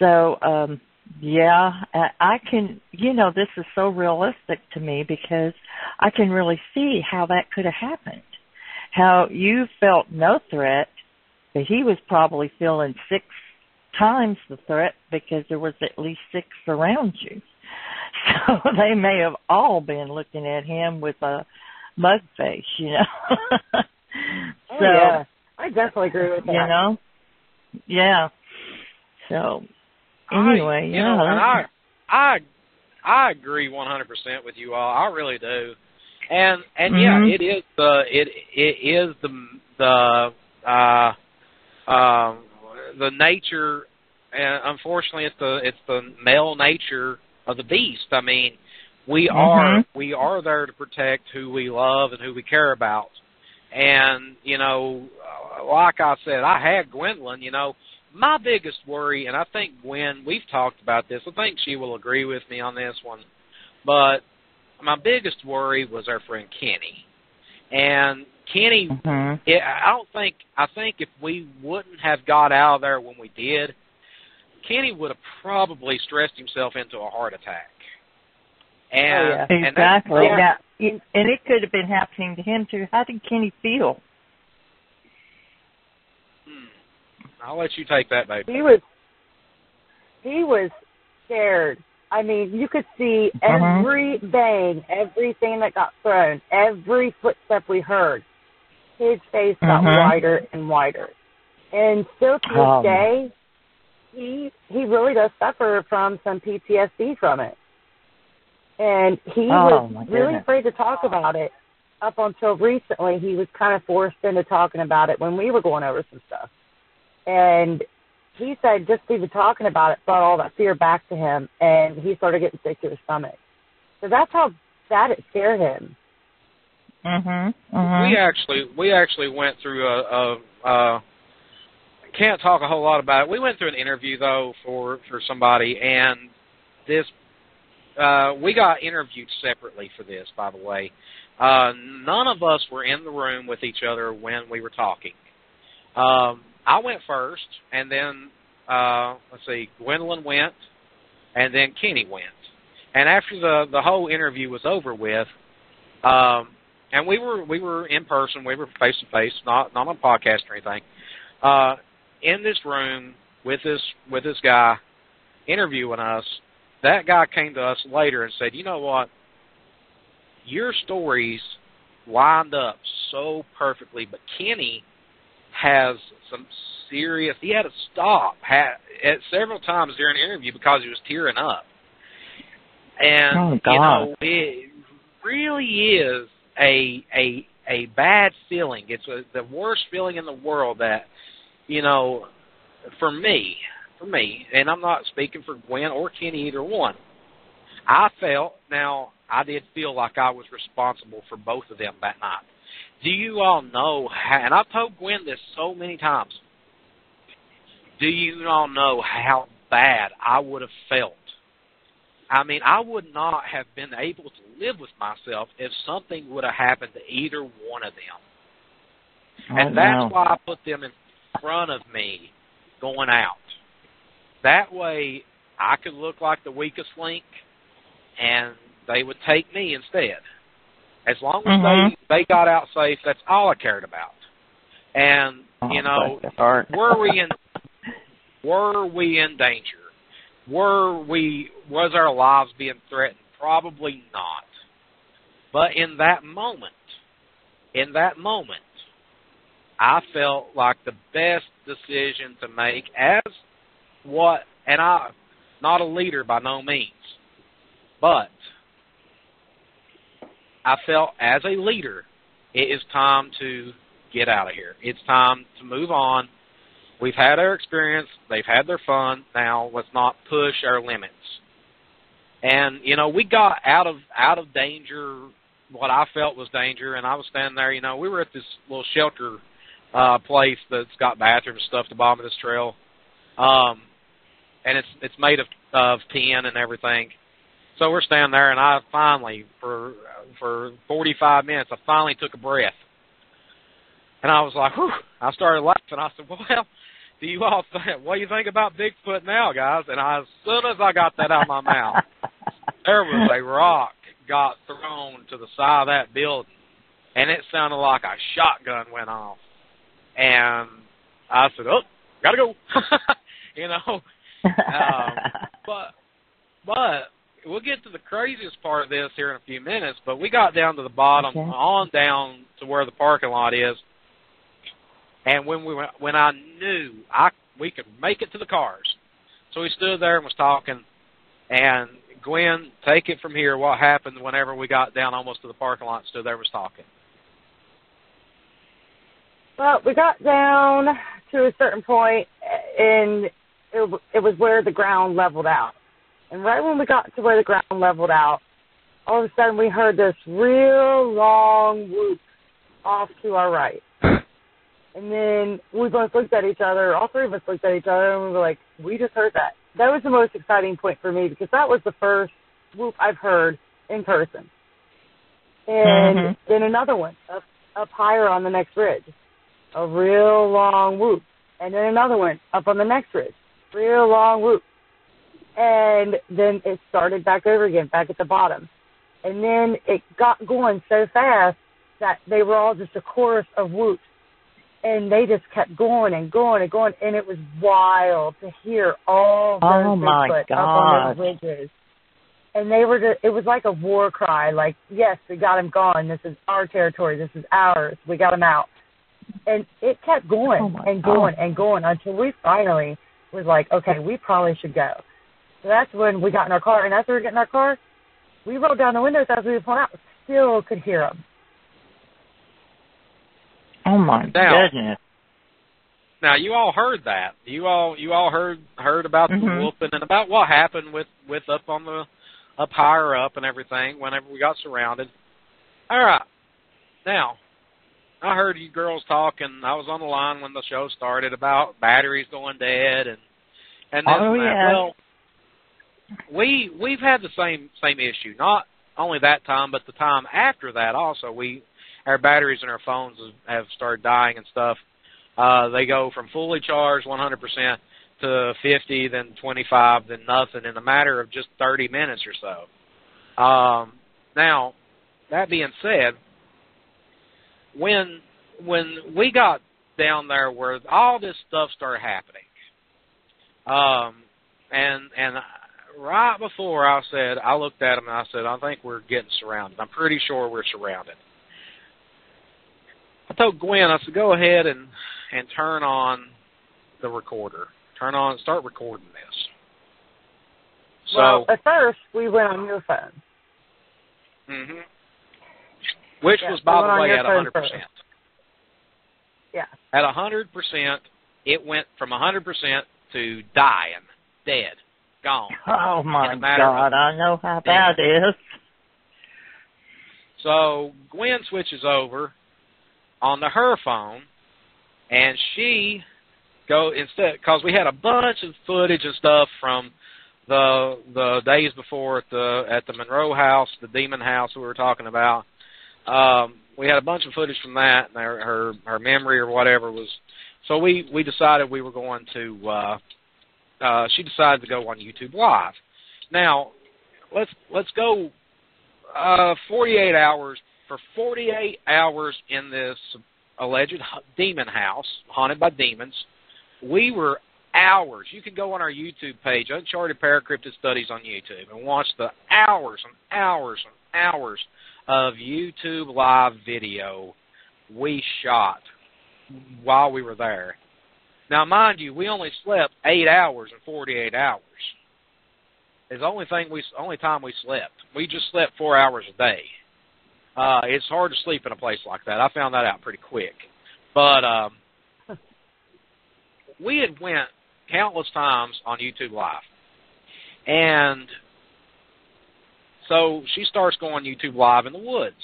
so, yeah, I can, you know, this is so realistic to me because I can really see how that could have happened. How you felt no threat, but he was probably feeling 6 times the threat because there was at least 6 around you. So they may have all been looking at him with a mug face, you know. So, yeah, I definitely agree with that. You know? Yeah. So, anyway, I agree 100% with you all. I really do. And yeah, it is the nature, and unfortunately it's the male nature of the beast. I mean, we are there to protect who we love and who we care about. And, you know, like I said, I had Gwendolyn, you know, my biggest worry, and I think Gwen, we've talked about this, I think she will agree with me on this one, but my biggest worry was our friend Kenny. And Kenny, I think if we wouldn't have got out of there when we did, Kenny would have probably stressed himself into a heart attack. And, exactly. And it could have been happening to him too. How did Kenny feel? I'll let you take that, baby. He was scared. I mean, you could see every bang, everything that got thrown, every footstep we heard. His face got wider and wider. And still to this day, he really does suffer from some PTSD from it. And he was really afraid to talk about it. Up until recently, he was kind of forced into talking about it when we were going over some stuff. And he said just even talking about it brought all that fear back to him, and he started getting sick to his stomach. So that's how bad it scared him. We actually went through can't talk a whole lot about it. We went through an interview though for somebody, and this we got interviewed separately for this, by the way. None of us were in the room with each other when we were talking. I went first, and then, Gwendolyn went, and then Kenny went. And after the whole interview was over with, and we were in person, we were face to face, not on a podcast or anything, in this room with this guy interviewing us. That guy came to us later and said, you know what, your stories lined up so perfectly, but Kenny has some serious, he had to stop at several times during the interview because he was tearing up. And, you know, it really is a bad feeling. It's the worst feeling in the world that, you know, for me, and I'm not speaking for Gwen or Kenny, either one, I did feel like I was responsible for both of them that night. Do you all know, and I've told Gwen this so many times, do you all know how bad I would have felt? I mean, I would not have been able to live with myself if something would have happened to either one of them. And that's why I put them in front of me going out. That way I could look like the weakest link, and they would take me instead. As long as they got out safe, that's all I cared about. And, you know, were we in danger? Was our lives being threatened? Probably not. But in that moment, I felt like the best decision to make and I'm not a leader by no means, but I felt as a leader, it is time to get out of here. It's time to move on. We've had our experience. They've had their fun. Now let's not push our limits. And, you know, we got out of danger, what I felt was danger, and I was standing there. You know, we were at this little shelter place that's got bathrooms and stuff at the bottom of this trail. And it's made of tin and everything. So we're standing there, and I finally, for 45 minutes, I finally took a breath. And I was like, whew. I started laughing. I said, well, do you all think, what do you think about Bigfoot now, guys? And as soon as I got that out of my mouth, there was a rock got thrown to the side of that building, and it sounded like a shotgun went off. And I said, oh, gotta go. You know. But we'll get to the craziest part of this here in a few minutes, but we got down to the bottom, on down to where the parking lot is, and when I knew we could make it to the cars, so we stood there and was talking, and Gwen, take it from here, what happened whenever we got down almost to the parking lot and stood there and was talking? Well, we got down to a certain point, and it was where the ground leveled out. And right when we got to where the ground leveled out, all of a sudden we heard this real long whoop off to our right. And then we both looked at each other, all three of us looked at each other, and we were like, we just heard that. That was the most exciting point for me because that was the first whoop I've heard in person. And then another one up higher on the next ridge, a real long whoop. And then another one up on the next ridge, real long whoop. And then it started back over again, back at the bottom. And then it got going so fast that they were all just a chorus of whoops. And they just kept going and going and going. And it was wild to hear all those Bigfoot up on those ridges. And they were just, it was like a war cry, like, yes, we got him gone. This is our territory. This is ours. We got him out. And it kept going and going and going until we finally was like, okay, we probably should go. So that's when we got in our car. And after we got in our car, we rolled down the windows as we were pulling out. Still could hear them. Oh, my goodness. Now, you all heard that. You all heard about the whooping and about what happened with up higher up and everything whenever we got surrounded. All right. Now, I heard you girls talking. I was on the line when the show started about batteries going dead and this and that. Well, we've had the same issue. Not only that time, but the time after that also. Our batteries in our phones have started dying and stuff. They go from fully charged 100% to 50, then 25, then nothing in a matter of just 30 minutes or so. Now, that being said, when we got down there where all this stuff started happening, and right before I looked at them and I said, I think we're getting surrounded. I'm pretty sure we're surrounded. I told Gwen, I said, go ahead and turn on the recorder. Start recording this. Well, at first, we went on your phone. Which was, by the way, at 100%. Yeah. At 100%, it went from 100% to dying, dead, gone. Oh, my God, I know how that is. So Gwen switches over onto her phone, and she instead, because we had a bunch of footage and stuff from the days before at the Monroe House, the demon house we were talking about. We had a bunch of footage from that, and her memory or whatever was. So we decided we were going to. She decided to go on YouTube Live. Now, let's go 48 hours. For 48 hours in this alleged demon house, haunted by demons, we were hours. You can go on our YouTube page, Uncharted Para-Cryptid Studies on YouTube, and watch the hours and hours and hours of YouTube Live video we shot while we were there. Now, mind you, we only slept 8 hours in 48 hours. It's the only time we slept. We just slept 4 hours a day. It's hard to sleep in a place like that. I found that out pretty quick. But we had went countless times on YouTube Live. And so she starts going YouTube Live in the woods.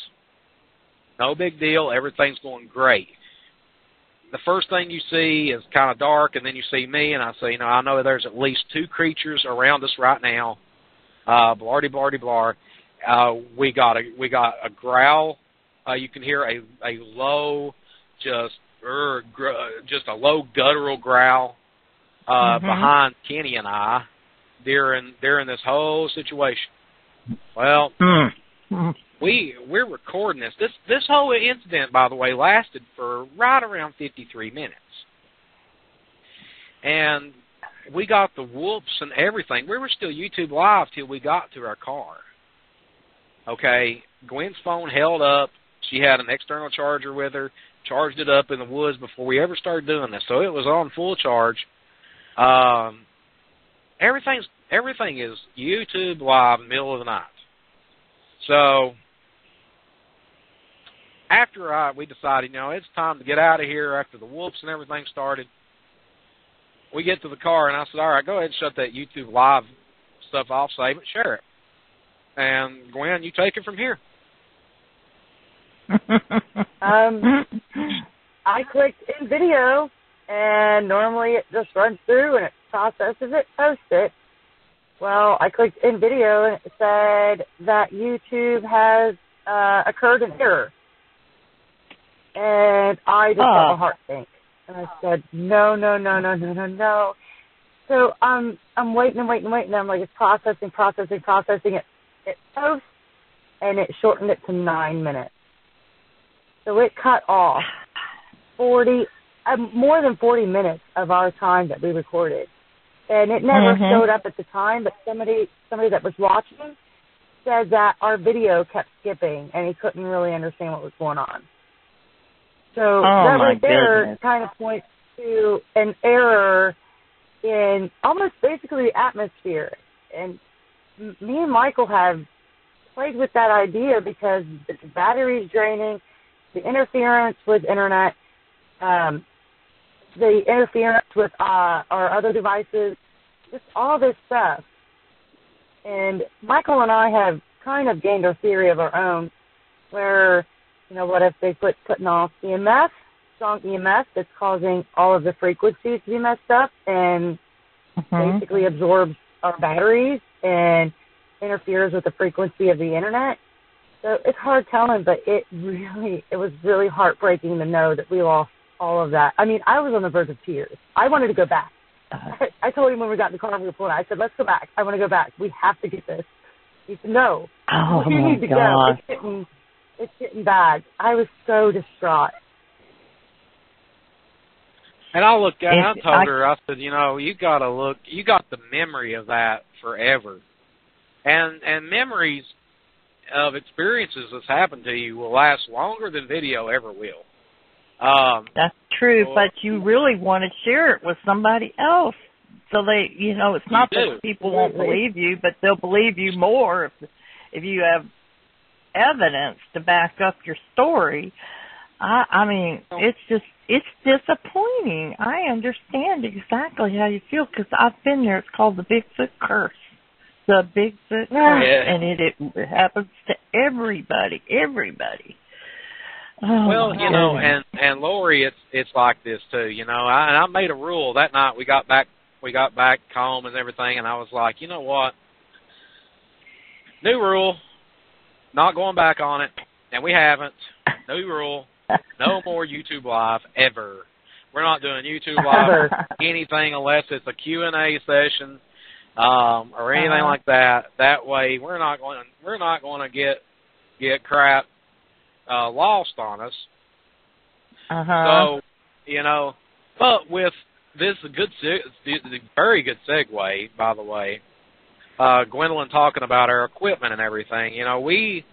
No big deal. Everything's going great. The first thing you see is kind of dark, and then you see me, and I say, I know there's at least 2 creatures around us right now. Blardy, blardy, blar. We got a growl. You can hear a low, just a low guttural growl behind Kenny and I during this whole situation. Well, we're recording this. This whole incident, by the way, lasted for right around 53 minutes, and we got the whoops and everything. We were still YouTube Live till we got to our car. Okay, Gwen's phone held up. She had an external charger with her, charged it up in the woods before we ever started doing this. So it was on full charge. Everything is YouTube Live in the middle of the night. So after we decided, it's time to get out of here after the whoops and everything started, we get to the car, and I said, all right, go ahead and shut that YouTube Live stuff off, save it, share it. And Gwen, you take it from here. I clicked in video, and normally it just runs through and it processes it, posts it. Well, I clicked in video, and it said that YouTube has occurred an error. And I just got a heart sink. And I said, no. So I'm waiting. I'm like, it's processing. It posts, and it shortened it to 9 minutes. So it cut off more than 40 minutes of our time that we recorded. And it never showed up at the time, but somebody that was watching said that our video kept skipping, and he couldn't really understand what was going on. So that right there kind of points to an error in almost basically the atmosphere. And me and Michael have played with that idea because the battery's draining, the interference with internet, the interference with our other devices, just all this stuff. And Michael and I have kind of gained our theory of our own where, what if Bigfoot's putting off EMF, strong EMF that's causing all of the frequencies to be messed up and basically absorbs our batteries and interferes with the frequency of the internet. So it's hard telling, but it was really heartbreaking to know that we lost all of that. I mean, I was on the verge of tears. I wanted to go back. I told him when we got in the car and we were pulling, I said, let's go back. I want to go back. We have to get this. He said, no. You need to go. It's getting bad. I was so distraught. And I looked at her, I told her, I said, you got to look, you got the memory of that forever. And memories of experiences that's happened to you will last longer than video ever will. That's true, but you really want to share it with somebody else. So they, it's not that people won't believe you, but they'll believe you more if you have evidence to back up your story. I mean, it's disappointing. I understand exactly how you feel because I've been there. It's called the Bigfoot curse. The Bigfoot curse, and it happens to everybody. Oh, well, and Lori, it's like this too. I made a rule that night. We got back we got back home and everything, and I was like, you know what? New rule, not going back on it, and we haven't. New rule, no more YouTube Live ever. We're not doing YouTube Live anything unless it's a Q&A session or anything like that. That way, we're not going to get crap lost on us. So, you know, but with this is a very good segue, by the way. Gwendolyn talking about our equipment and everything. You know, we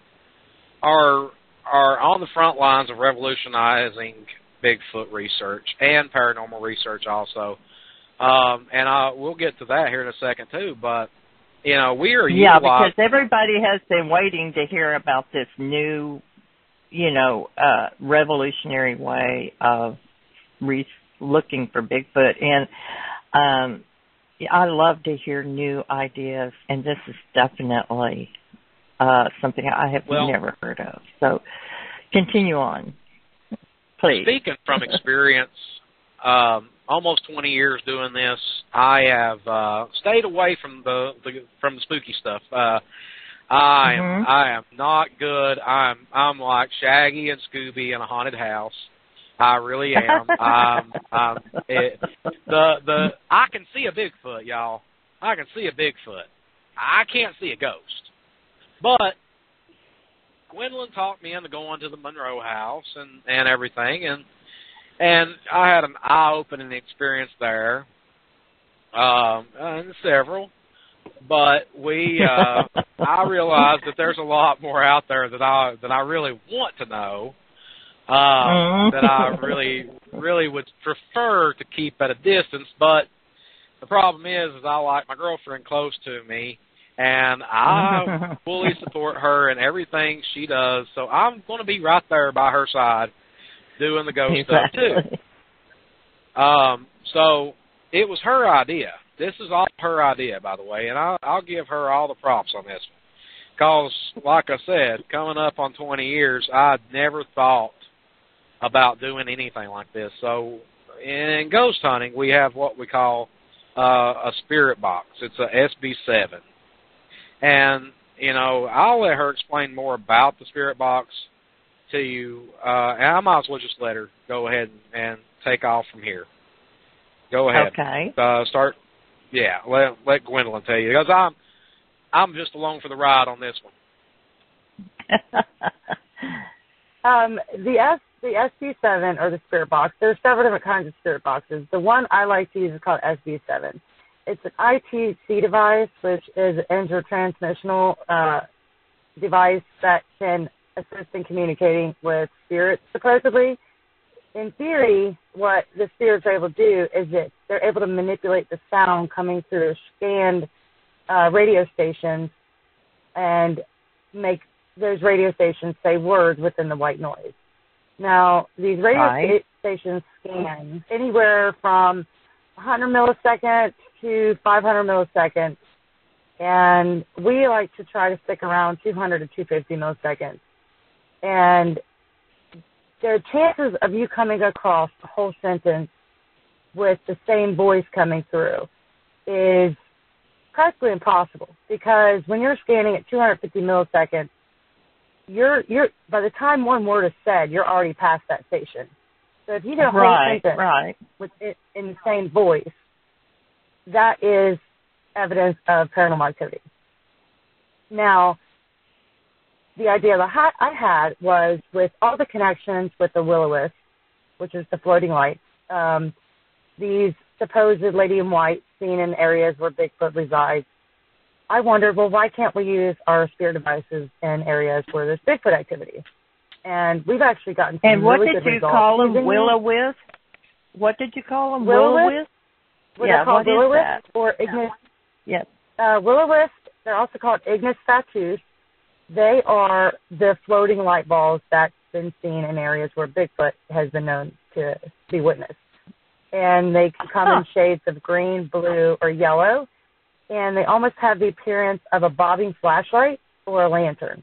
are on the front lines of revolutionizing Bigfoot research and paranormal research also. And we'll get to that here in a second too. But you know, we are because everybody has been waiting to hear about this new, you know, revolutionary way of looking for Bigfoot. And I love to hear new ideas, and this is definitely something I have never heard of. So continue on, please. Speaking from experience, almost 20 years doing this, I have stayed away from the spooky stuff. I am not good. I'm like Shaggy and Scooby in a haunted house. I really am. I can see a Bigfoot, y'all. I can see a Bigfoot. I can't see a ghost. But Gwendolyn talked me into going to the Monroe House and everything, and I had an eye-opening experience there, and several. But I realized that there's a lot more out there that I really want to know. That I really would prefer to keep at a distance, but the problem is I like my girlfriend close to me, and I fully support her in everything she does, so I'm going to be right there by her side doing the ghost stuff too. So it was her idea. This is all her idea, by the way, and I'll give her all the props on this one. Because, like I said, coming up on 20 years, I never thought about doing anything like this. So in ghost hunting, we have what we call a spirit box. It's a SB7. And, you know, I'll let her explain more about the spirit box to you. And I might as well just let her go ahead and take off from here. Go ahead. Okay. Start. Yeah, let Gwendolyn tell you. Because I'm just along for the ride on this one. The SB7, or the spirit box, there's several different kinds of spirit boxes. The one I like to use is called SB7. It's an ITC device, which is an intertransmissional device that can assist in communicating with spirits, supposedly. In theory, what the spirits are able to do is that they're able to manipulate the sound coming through scanned radio stations and make those radio stations say words within the white noise. Now, these radio stations scan anywhere from 100 milliseconds to 500 milliseconds, and we like to try to stick around 200 to 250 milliseconds. And the chances of you coming across the whole sentence with the same voice coming through is practically impossible, because when you're scanning at 250 milliseconds, you're by the time one word is said, you're already past that station. So if you get a whole sentence with it in the same voice, that is evidence of paranormal activity. Now, the idea that I had was with all the connections with the will-o-wisp, which is the floating lights, these supposed lady in white seen in areas where Bigfoot resides, I wondered, well, why can't we use our spirit devices in areas where there's Bigfoot activity? And we've actually gotten some really good results. And what did you call them? Will-o-wisp? What did you call them? Will-o-wisp? They're called will-o-wisp or Ignis. Yes. Will-o-wisp, they're also called Ignis fatuus. They are the floating light balls that's been seen in areas where Bigfoot has been known to be witnessed. And they can come in shades of green, blue, or yellow. And they almost have the appearance of a bobbing flashlight or a lantern.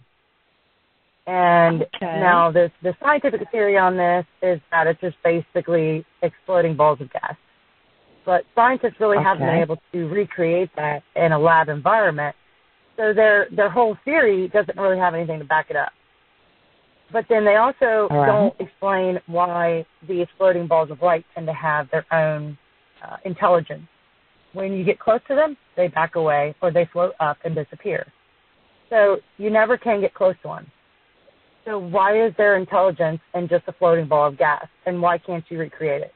And now the scientific theory on this is that it's just basically exploding balls of gas. but scientists really haven't been able to recreate that in a lab environment. So their whole theory doesn't really have anything to back it up. But then they also don't explain why these floating balls of light tend to have their own intelligence. When you get close to them, they back away or they float up and disappear. So you never can get close to one. So why is there intelligence in just a floating ball of gas, and why can't you recreate it?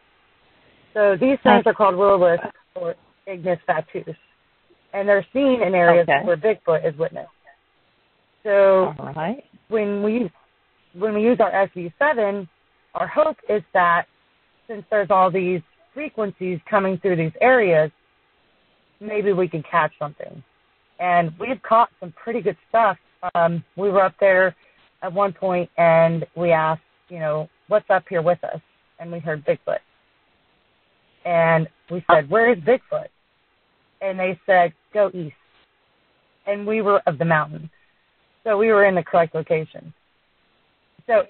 So these things are called will-o-wisps or ignis fatuus, and they're seen in areas where Bigfoot is witnessed. So when we use our SU7, our hope is that since there's all these frequencies coming through these areas, maybe we can catch something. And we've caught some pretty good stuff. We were up there at one point, and we asked, what's up here with us? And we heard Bigfoot. And we said, where is Bigfoot? And they said, go east. And we were of the mountain. So we were in the correct location. So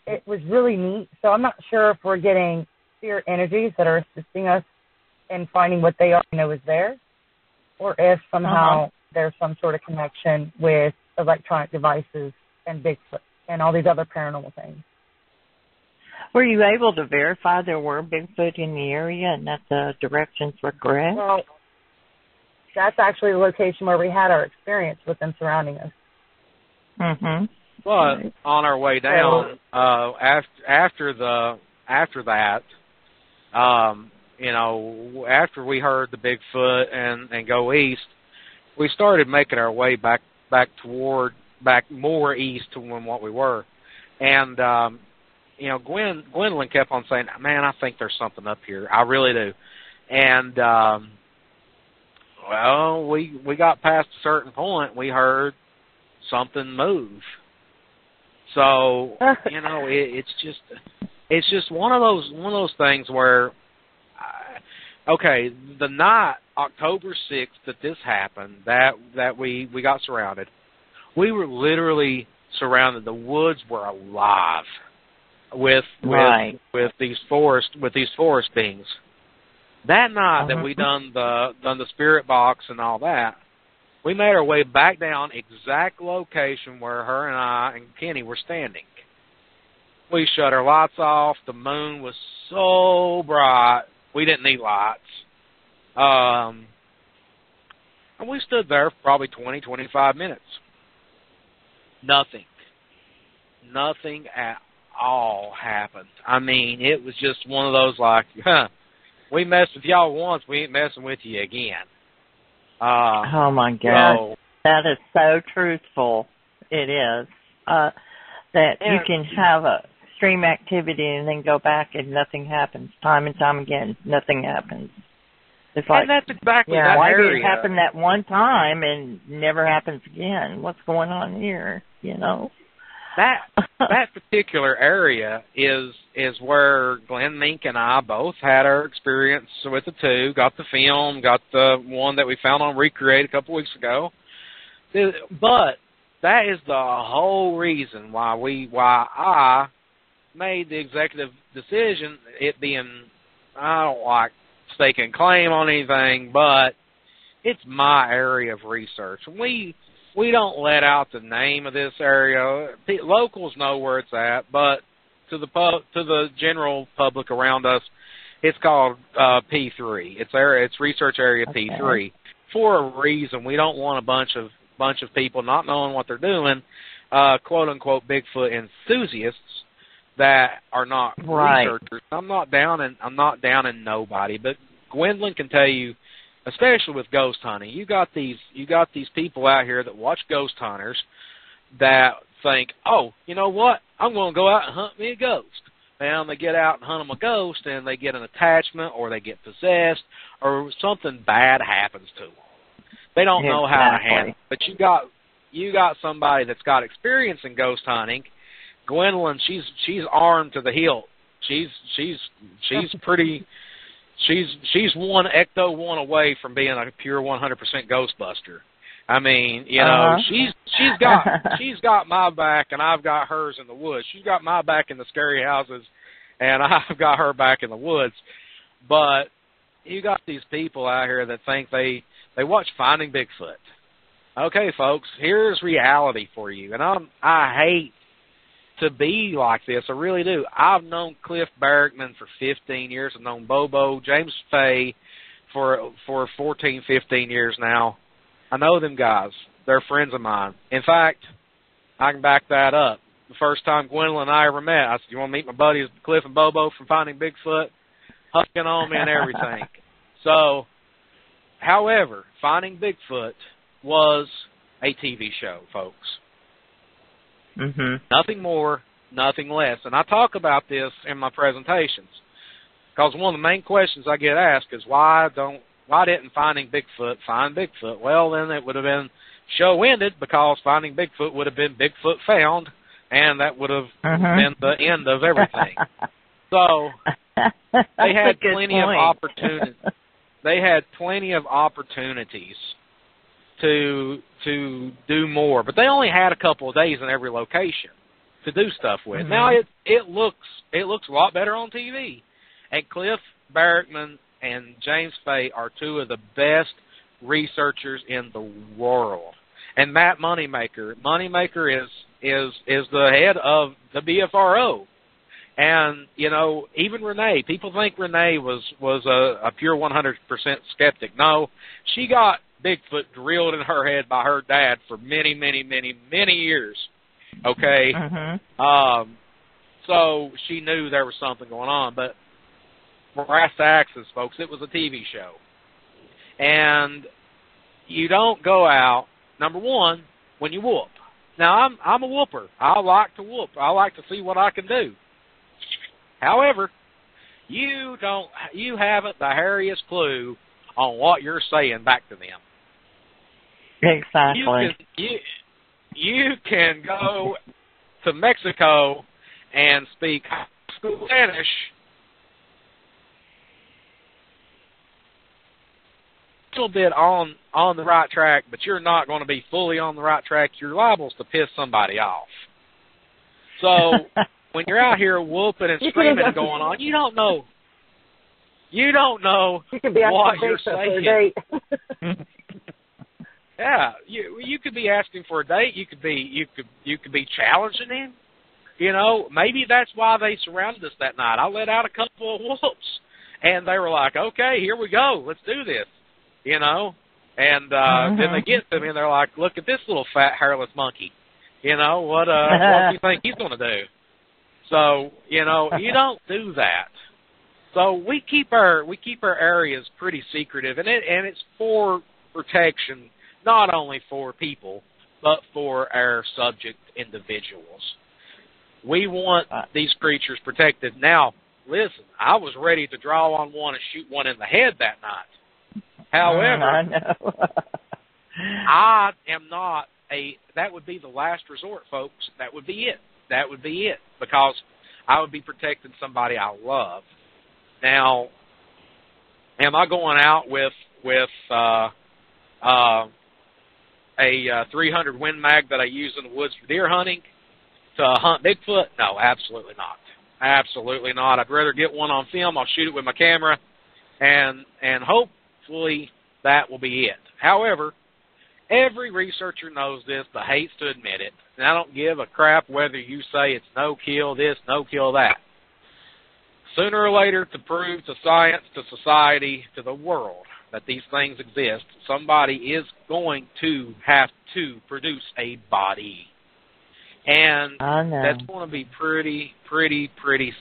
it was really neat. So I'm not sure if we're getting spirit energies that are assisting us in finding what they already know is there, or if somehow there's some sort of connection with electronic devices and Bigfoot and all these other paranormal things. Were you able to verify there were Bigfoot in the area and that the directions were correct? Well, that's actually the location where we had our experience with them surrounding us. But on our way down, after that, after we heard the Bigfoot and go east, we started making our way back more east to what we were. And, Gwendolyn kept on saying, man, I think there's something up here. I really do. And, we got past a certain point, we heard something move. So, it's just one of those things where, the night, October 6th, that this happened, that we got surrounded, we were literally surrounded. The woods were alive with these forest beings. That night that we done the spirit box and all that, we made our way back down exact location where her and I and Kenny were standing. We shut our lights off. The moon was so bright. We didn't need lights. And we stood there for probably 20, 25 minutes. Nothing at all happened. I mean, it was just one of those like, we messed with y'all once, we ain't messing with you again. Oh my God, that is so truthful. It is that you can have a extreme activity and then go back and nothing happens. Time and time again, nothing happens. It's like, and that's exactly that why area. did it happen that one time and never happens again? What's going on here? That particular area is where Glenn, Mink, and I both had our experience with the two. Got the film, got the one that we found on Recreate a couple weeks ago. But that is the whole reason why I made the executive decision. It being, I don't like staking claim on anything, but it's my area of research. We don't let out the name of this area. Locals know where it's at, but to the general public around us, it's called P3. It's research area P3 for a reason. We don't want a bunch of people not knowing what they're doing, quote unquote Bigfoot enthusiasts that are not researchers. I'm not down in nobody, but Gwendolyn can tell you, especially with ghost hunting, you got these people out here that watch ghost hunters that think, oh, you know what, I'm going to go out and hunt me a ghost. And they get out and hunt them a ghost, and they get an attachment, or they get possessed, or something bad happens to them. They don't know how to handle it. But you got somebody that's got experience in ghost hunting. Gwendolyn, she's armed to the hilt. She's pretty. She's one ecto one away from being a pure 100% Ghostbuster. I mean, she's got my back and I've got hers in the woods. She's got my back in the scary houses and I've got her back in the woods. But these people out here that think they watch Finding Bigfoot. Okay, folks, here's reality for you. And I hate to be like this. I really do. I've known Cliff Barrickman for 15 years. I've known Bobo, James Fay for 14, 15 years now. I know them guys. They're friends of mine. In fact, I can back that up. The first time Gwendolyn and I ever met, I said, "You want to meet my buddies Cliff and Bobo from Finding Bigfoot?" Hugging on me and everything. So, however, Finding Bigfoot was a TV show, folks. Mm-hmm. Nothing more, nothing less. And I talk about this in my presentations because one of the main questions I get asked is why didn't Finding Bigfoot find Bigfoot? Well, then it would have been show ended because Finding Bigfoot would have been Bigfoot found, and that would have been the end of everything. So they had plenty of opportunities. They had plenty of opportunities to do more, but they only had a couple of days in every location to do stuff with. Now it looks a lot better on TV. And Cliff Barrickman and James Fay are two of the best researchers in the world. And Matt Moneymaker is the head of the BFRO. And, you know, even Renee, people think Renee was a pure 100% skeptic. No, she got Bigfoot drilled in her head by her dad for many, many, many, many years. Okay? So she knew there was something going on. But brass taxes, folks, it was a TV show. And you don't go out, number one, when you whoop. Now, I'm a whooper. I like to whoop. I like to see what I can do. However, you haven't the hairiest clue on what you're saying back to them. Exactly. You can go to Mexico and speak Spanish. A little bit on the right track, but you're not going to be fully on the right track. You're liable to piss somebody off. So when you're out here whooping and screaming and going on, you don't know you could be what you're saying. Yeah, you could be asking for a date. You could be challenging him. You know, maybe that's why they surrounded us that night. I let out a couple of whoops, and they were like, "Okay, here we go. Let's do this." You know, and then they get to me and they're like, "Look at this little fat hairless monkey. You know what? What do you think he's going to do?" So you know, you don't do that. So we keep our areas pretty secretive, and it's for protection, not only for people, but for our subject individuals. We want these creatures protected. Now, listen, I was ready to draw on one and shoot one in the head that night. However, I know. I am not that would be the last resort, folks. That would be it. That would be it, because I would be protecting somebody I love. Now, am I going out with a 300 Win Mag that I use in the woods for deer hunting to hunt Bigfoot? No, absolutely not. Absolutely not. I'd rather get one on film. I'll shoot it with my camera, and hopefully that will be it. However, every researcher knows this but hates to admit it. And I don't give a crap whether you say it's no-kill this, no-kill that. Sooner or later, to prove to science, to society, to the world that these things exist, somebody is going to have to produce a body. And that's going to be pretty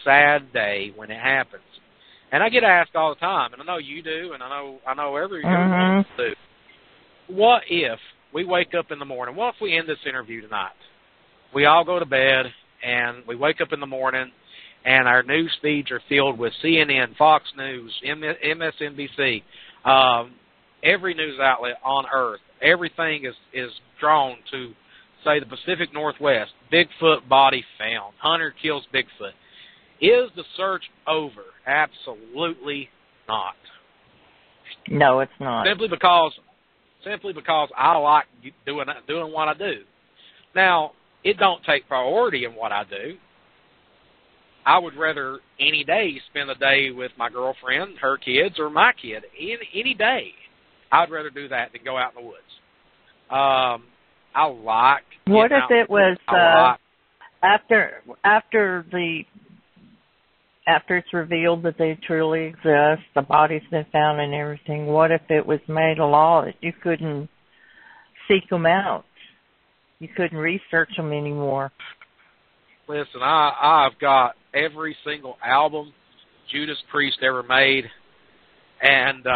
sad day when it happens. And I get asked all the time, and I know you do, and I know everyone do. What if we wake up in the morning? What if we end this interview tonight? We all go to bed, and we wake up in the morning, and our news feeds are filled with CNN, Fox News, MSNBC, every news outlet on Earth. Everything is drawn to, say, the Pacific Northwest. Bigfoot body found. Hunter kills Bigfoot. Is the search over? Absolutely not. No, it's not. Simply because I like doing what I do. Now, it don't take priority in what I do. I would rather any day spend a day with my girlfriend, her kids, or my kid. Any day, I'd rather do that than go out in the woods. I like. What if it was after it's revealed that they truly exist, the body's been found and everything? What if it was made a law that you couldn't seek them out? You couldn't research them anymore. Listen, I've got every single album Judas Priest ever made, and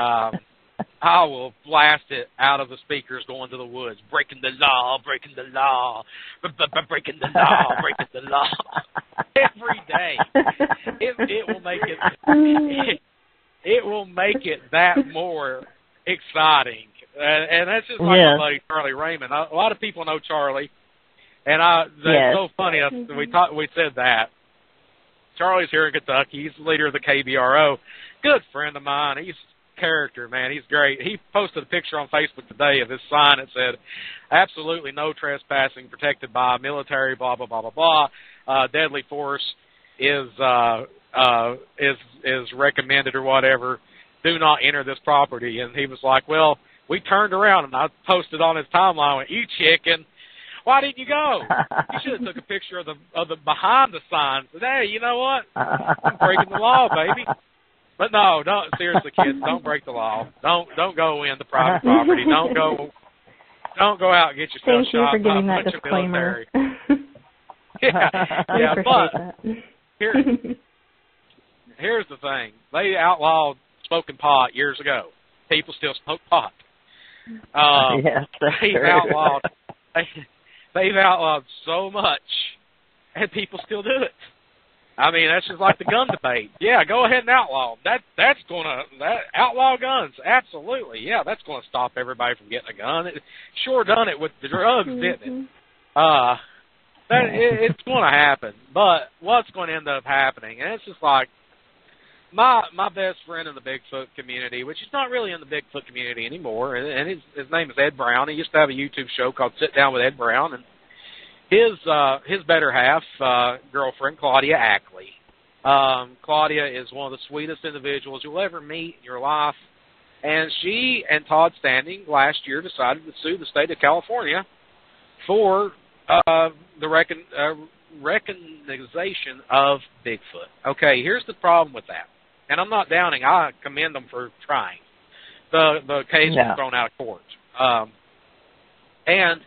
I will blast it out of the speakers going to the woods, breaking the law, breaking the law, breaking the law, breaking the law. Every day. It will make it will make it that more exciting. And that's just like my buddy Charlie Raymond. A lot of people know Charlie. And that's so funny. We said that. Charlie's here in Kentucky. He's the leader of the KBRO. Good friend of mine. He's a character, man. He's great. He posted a picture on Facebook today of his sign that said, "Absolutely no trespassing, protected by military, blah, blah, blah, blah, blah. Deadly force is recommended or whatever. Do not enter this property." And he was like, well, we turned around, and I posted on his timeline, went, "You chicken. Why didn't you go? You should have took a picture of the behind the sign. Said, hey, you know what? I'm breaking the law, baby." But no, don't, seriously, kids, don't break the law. Don't go in the private property. Don't go out and get yourself Thank shot. Thank you for giving by that disclaimer. yeah, but here's the thing: they outlawed smoking pot years ago. People still smoke pot. Yes, They've outlawed so much, and people still do it. I mean, that's just like the gun debate. Yeah, go ahead and outlaw them. That's gonna outlaw guns. Absolutely, yeah, that's gonna stop everybody from getting a gun. It sure done it with the drugs, didn't it? It's gonna happen. But what's going to end up happening? And it's just like my best friend in the Bigfoot community, which is not really in the Bigfoot community anymore, and his name is Ed Brown. He used to have a YouTube show called Sit Down with Ed Brown, and his better half, girlfriend, Claudia Ackley. Claudia is one of the sweetest individuals you'll ever meet in your life, and she and Todd Standing last year decided to sue the state of California for the recognition of Bigfoot. Okay, here's the problem with that. And I'm not downing. I commend them for trying. The case was thrown out of court. And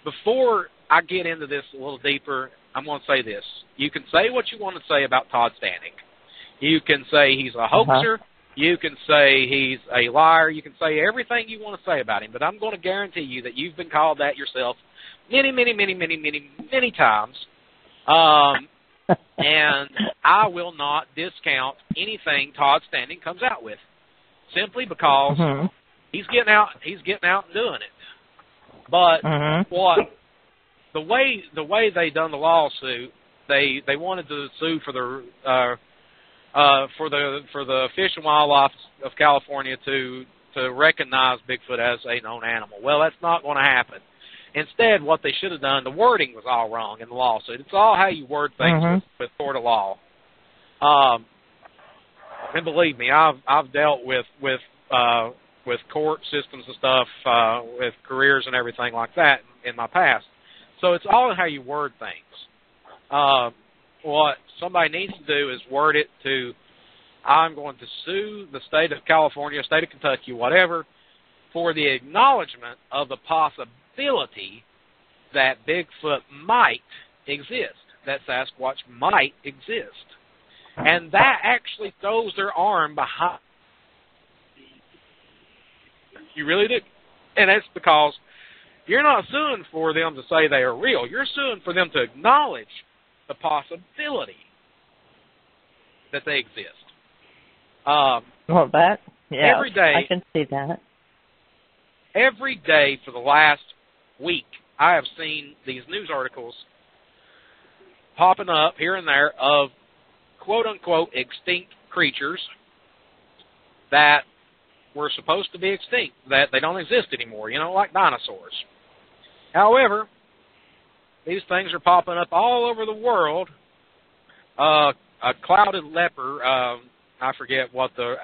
before I get into this a little deeper, I'm going to say this. You can say what you want to say about Todd Standing. You can say he's a hoaxer. You can say he's a liar. You can say everything you want to say about him. But I'm going to guarantee you that you've been called that yourself many times. And I will not discount anything Todd Standing comes out with, simply because he's getting out and doing it. But the way they done the lawsuit, they wanted to sue for the Fish and Wildlife of California to recognize Bigfoot as a known animal. Well, that's not going to happen. Instead, what they should have done, the wording was all wrong in the lawsuit. It's all how you word things with court of law. And believe me, I've dealt with court systems and stuff, with careers and everything like that in my past. So it's all in how you word things. What somebody needs to do is word it to, I'm going to sue the state of California, state of Kentucky, whatever, for the acknowledgement of the possibility that Bigfoot might exist, that Sasquatch might exist. And that actually throws their arm behind. You really do. And that's because you're not suing for them to say they are real. You're suing for them to acknowledge the possibility that they exist. Every day, I can see that. Every day for the last week, I have seen these news articles popping up here and there of quote-unquote extinct creatures that were supposed to be extinct, that they don't exist anymore, like dinosaurs. However, these things are popping up all over the world, clouded leopard. I forget what the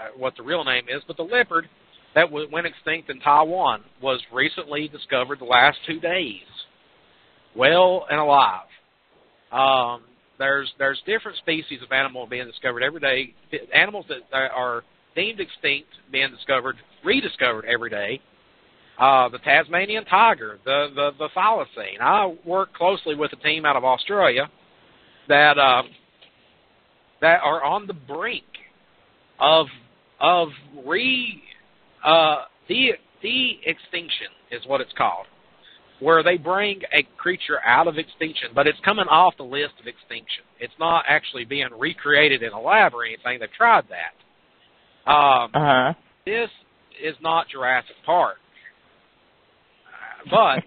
real name is, but the leopard that went extinct in Taiwan was recently discovered the last 2 days, well and alive. There's different species of animal being discovered every day. Animals that are deemed extinct being rediscovered every day. The Tasmanian tiger, the thylacine. I work closely with a team out of Australia that are on the brink of de-extinction is what it's called, where they bring a creature out of extinction, but it's coming off the list of extinction. It's not actually being recreated in a lab or anything. They've tried that. This is not Jurassic Park. But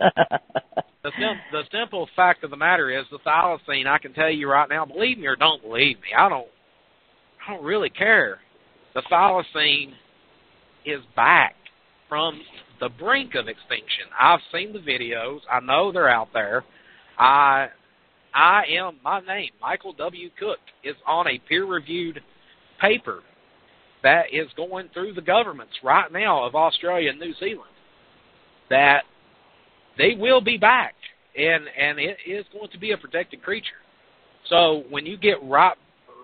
the simple fact of the matter is the thylacine, I can tell you right now, believe me or don't believe me, I don't really care. The thylacine is back from the brink of extinction. I've seen the videos. I know they're out there. My name, Michael W. Cook, is on a peer-reviewed paper that is going through the governments right now of Australia and New Zealand, that they will be back, and it is going to be a protected creature. So when you get right,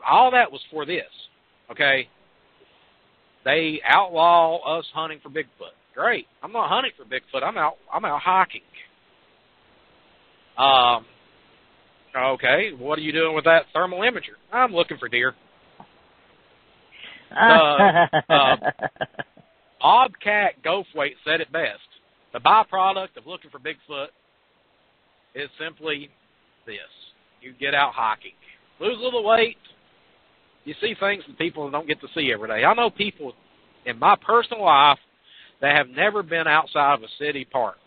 all that was for this, okay? They outlaw us hunting for Bigfoot. Great. I'm not hunting for Bigfoot. I'm out hiking. Okay, what are you doing with that thermal imager? I'm looking for deer. Bobcat Goldthwait said it best. The byproduct of looking for Bigfoot is simply this. You get out hiking. Lose a little weight. You see things that people don't get to see every day. I know people in my personal life that have never been outside of a city park.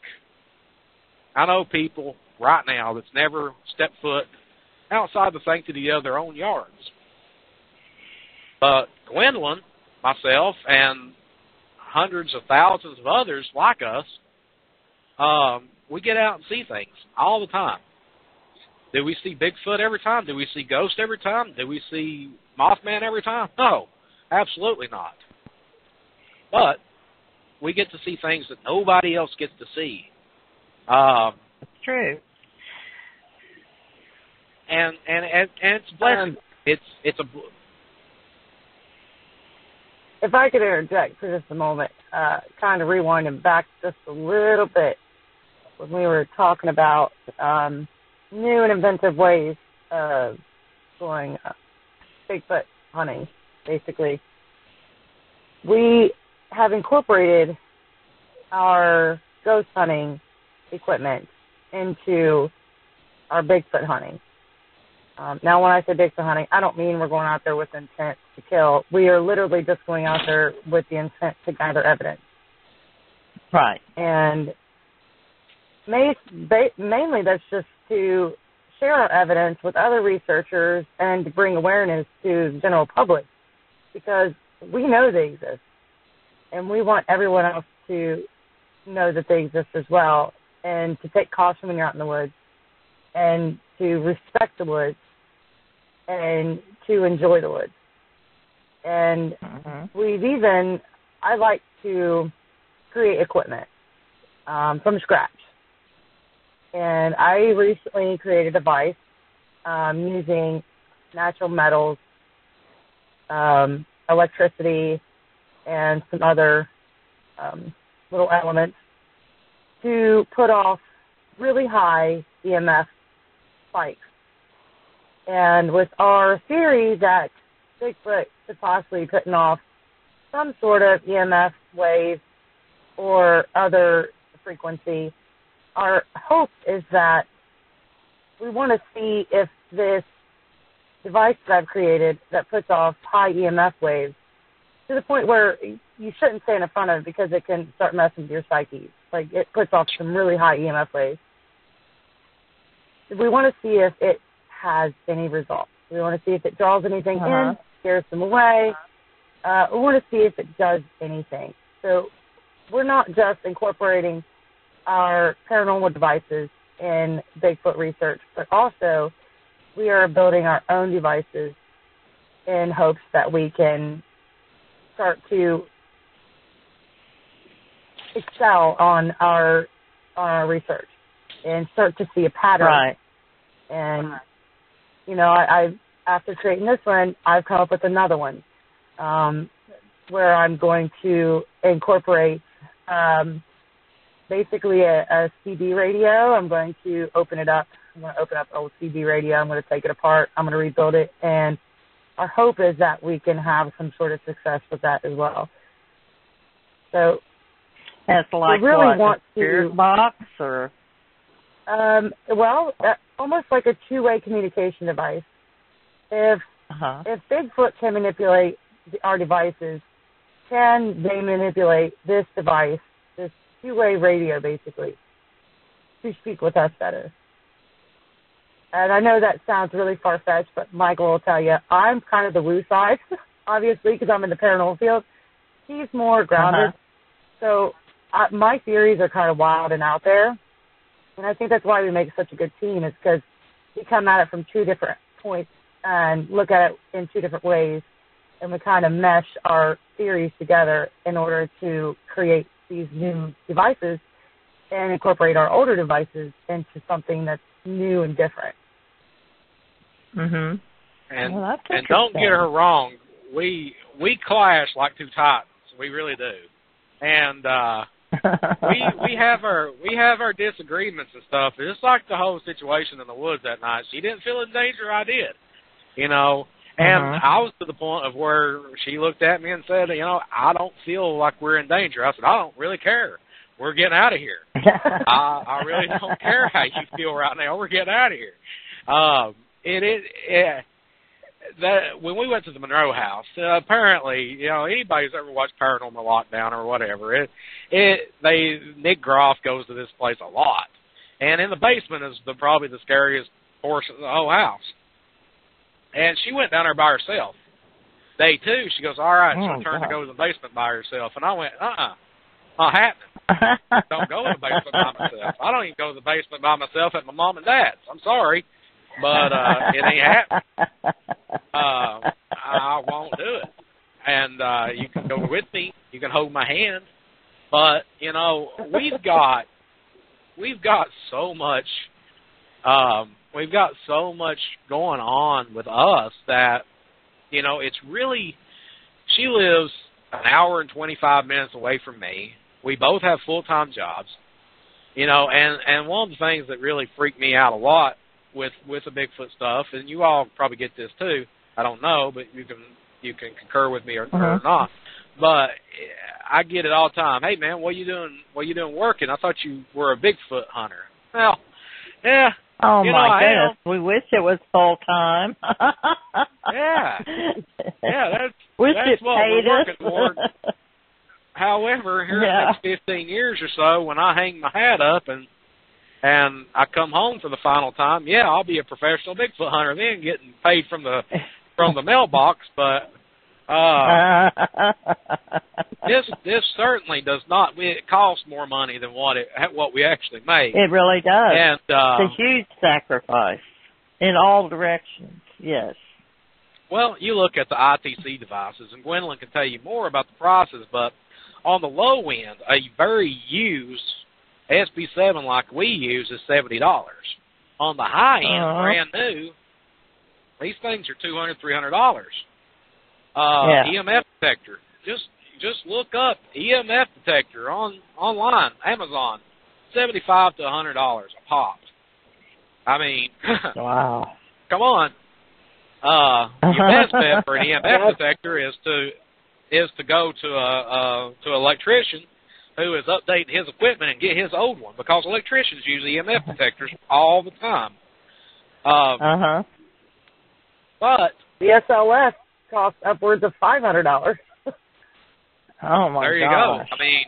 I know people right now that's never stepped foot outside the sanctity of their own yards. But Gwendolyn, myself, and hundreds of thousands of others like us, we get out and see things all the time. Do we see Bigfoot every time? Do we see ghosts every time? Do we see Mothman every time? No, absolutely not. But we get to see things that nobody else gets to see. It's true. And it's a blessing. It's a. If I could interject for just a moment, kind of rewinding back just a little bit when we were talking about new and inventive ways of going Bigfoot hunting, basically. We have incorporated our ghost hunting equipment into our Bigfoot hunting. Now, when I say Bigfoot hunting, I don't mean we're going out there with intent to kill. We are literally just going out there with the intent to gather evidence. Right. And mainly that's just to share our evidence with other researchers and to bring awareness to the general public, because we know they exist. And we want everyone else to know that they exist as well, and to take caution when you're out in the woods, and to respect the woods, and to enjoy the woods. And I like to create equipment from scratch. And I recently created a device using natural metals, electricity, and some other little elements to put off really high EMF spikes. And with our theory that Bigfoot could possibly be putting off some sort of EMF wave or other frequency, our hope is that we want to see if this device that I've created that puts off high EMF waves to the point where you shouldn't stand in front of it because it can start messing with your psyche. Like, it puts off some really high EMF waves. We want to see if it has any results. We want to see if it draws anything in, scares them away. We want to see if it does anything. So we're not just incorporating our paranormal devices in Bigfoot research, but also we are building our own devices in hopes that we can start to excel on our research and start to see a pattern. Right. And, you know, I after creating this one, I've come up with another one where I'm going to incorporate basically a CD radio. I'm going to open it up. I'm going to open up an old CD radio. I'm going to take it apart. I'm going to rebuild it. And our hope is that we can have some sort of success with that as well. So that's like we really what, want a spirit box or? Almost like a two-way communication device. If Bigfoot can manipulate our devices, can they manipulate this device, this two-way radio, basically, to speak with us better? And I know that sounds really far-fetched, but Michael will tell you, I'm kind of the woo side, obviously, because I'm in the paranormal field. He's more grounded. So my theories are kind of wild and out there. And I think that's why we make such a good team, is because we come at it from two different points and look at it in two different ways. And we kind of mesh our theories together in order to create these new devices and incorporate our older devices into something that's new and different. Mhm. And well, and don't get her wrong, we clash like two titans. We really do. And we have our disagreements and stuff. It's like the whole situation in the woods that night. She didn't feel in danger, I did. You know, and I was to the point of where she looked at me and said, you know, I don't feel like we're in danger. I said, I don't really care. We're getting out of here. I really don't care how you feel right now. We're getting out of here. When we went to the Monroe House, apparently, you know, anybody who's ever watched Paranormal Lockdown or whatever, Nick Groff goes to this place a lot, and in the basement is probably the scariest portion of the whole house. And she went down there by herself. Day two, she goes, all right, she'll turn to go to the basement by herself. And I went, not happening. Don't go to the basement by myself. I don't even go to the basement by myself at my mom and dad's. I'm sorry, but it ain't happening. I won't do it. And you can go with me. You can hold my hand. But, you know, we've got so much going on with us that, you know, it's really, she lives an hour and 25 minutes away from me. We both have full-time jobs, you know, and one of the things that really freaked me out a lot with the Bigfoot stuff, and you all probably get this too, I don't know, but you can concur with me or not, but I get it all the time. Hey man, what you doing working? I thought you were a Bigfoot hunter. Well, yeah. Oh my goodness, we wish it was full time. Yeah, that's what we're working toward. However, here in the next 15 years or so, when I hang my hat up and I come home for the final time, yeah, I'll be a professional Bigfoot hunter then, getting paid from the mailbox. But this certainly does not. It costs more money than what we actually make. It really does. And it's a huge sacrifice in all directions. Yes. Well, you look at the ITC devices, and Gwendolyn can tell you more about the prices, but on the low end, a very used SB7 like we use is $70. On the high end, brand new, these things are $200, $300. EMF detector. Just look up EMF detector online, Amazon, $75 to $100 a pop. I mean, wow. Come on. Your best bet for an EMF detector is to go to an electrician who is updating his equipment and get his old one, because electricians use EMF detectors all the time. But the SLS costs upwards of $500. Oh my! There you go. I mean,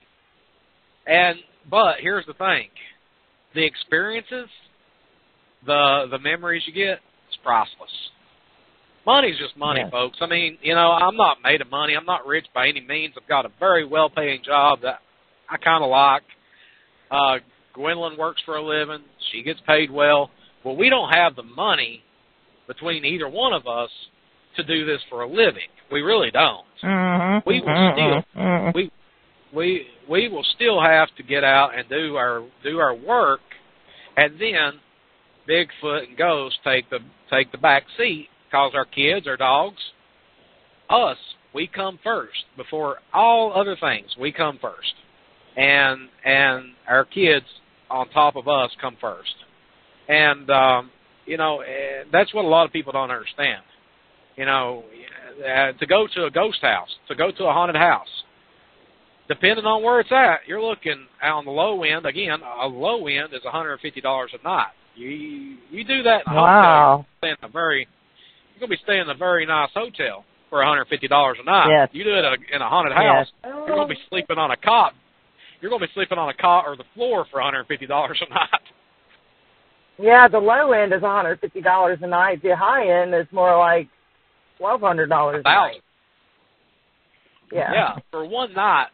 but here's the thing: the experiences, the memories you get, it's priceless. Money's just money, folks. I mean, you know, I'm not made of money. I'm not rich by any means. I've got a very well-paying job that I kind of like. Gwendolyn works for a living. She gets paid well. Well, we don't have the money between either one of us to do this for a living. We really don't. Mm-hmm. We will still we will still have to get out and do our work, and then Bigfoot and ghosts take the back seat because our kids, our dogs, us, we come first before all other things. We come first, and our kids on top of us come first, and that's what a lot of people don't understand. To go to a ghost house, to go to a haunted house, depending on where it's at, you're looking on the low end. Again, a low end is $150 a night. You do that in a hotel, you're going to be staying in a very nice hotel for $150 a night. Yes. You do it in a haunted house, you're going to be sleeping on a cot. You're going to be sleeping on a cot or the floor for $150 a night. Yeah, the low end is $150 a night. The high end is more like $1,200 a night. Yeah, for one night,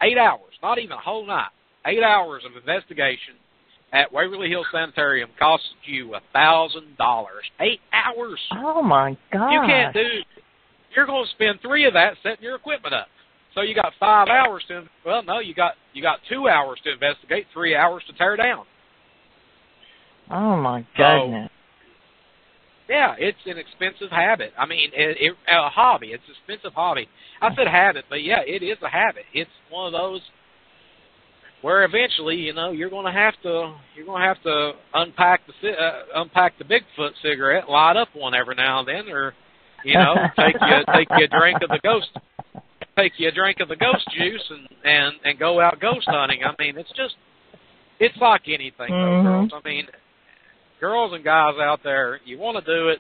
8 hours, not even a whole night, 8 hours of investigation at Waverly Hills Sanitarium costs you $1,000. 8 hours. Oh my God! You can't do. You're going to spend 3 of that setting your equipment up. So you got 5 hours to. Well, no, you got 2 hours to investigate, 3 hours to tear down. Oh my goodness. So, yeah, it's an expensive habit. I mean, a hobby. It's an expensive hobby. I said habit, but yeah, it is a habit. It's one of those where eventually, you're going to have to unpack the Bigfoot cigarette, light up one every now and then, or take you a drink of the ghost juice and go out ghost hunting. I mean, it's like anything, though, girls. I mean, girls and guys out there, you want to do it.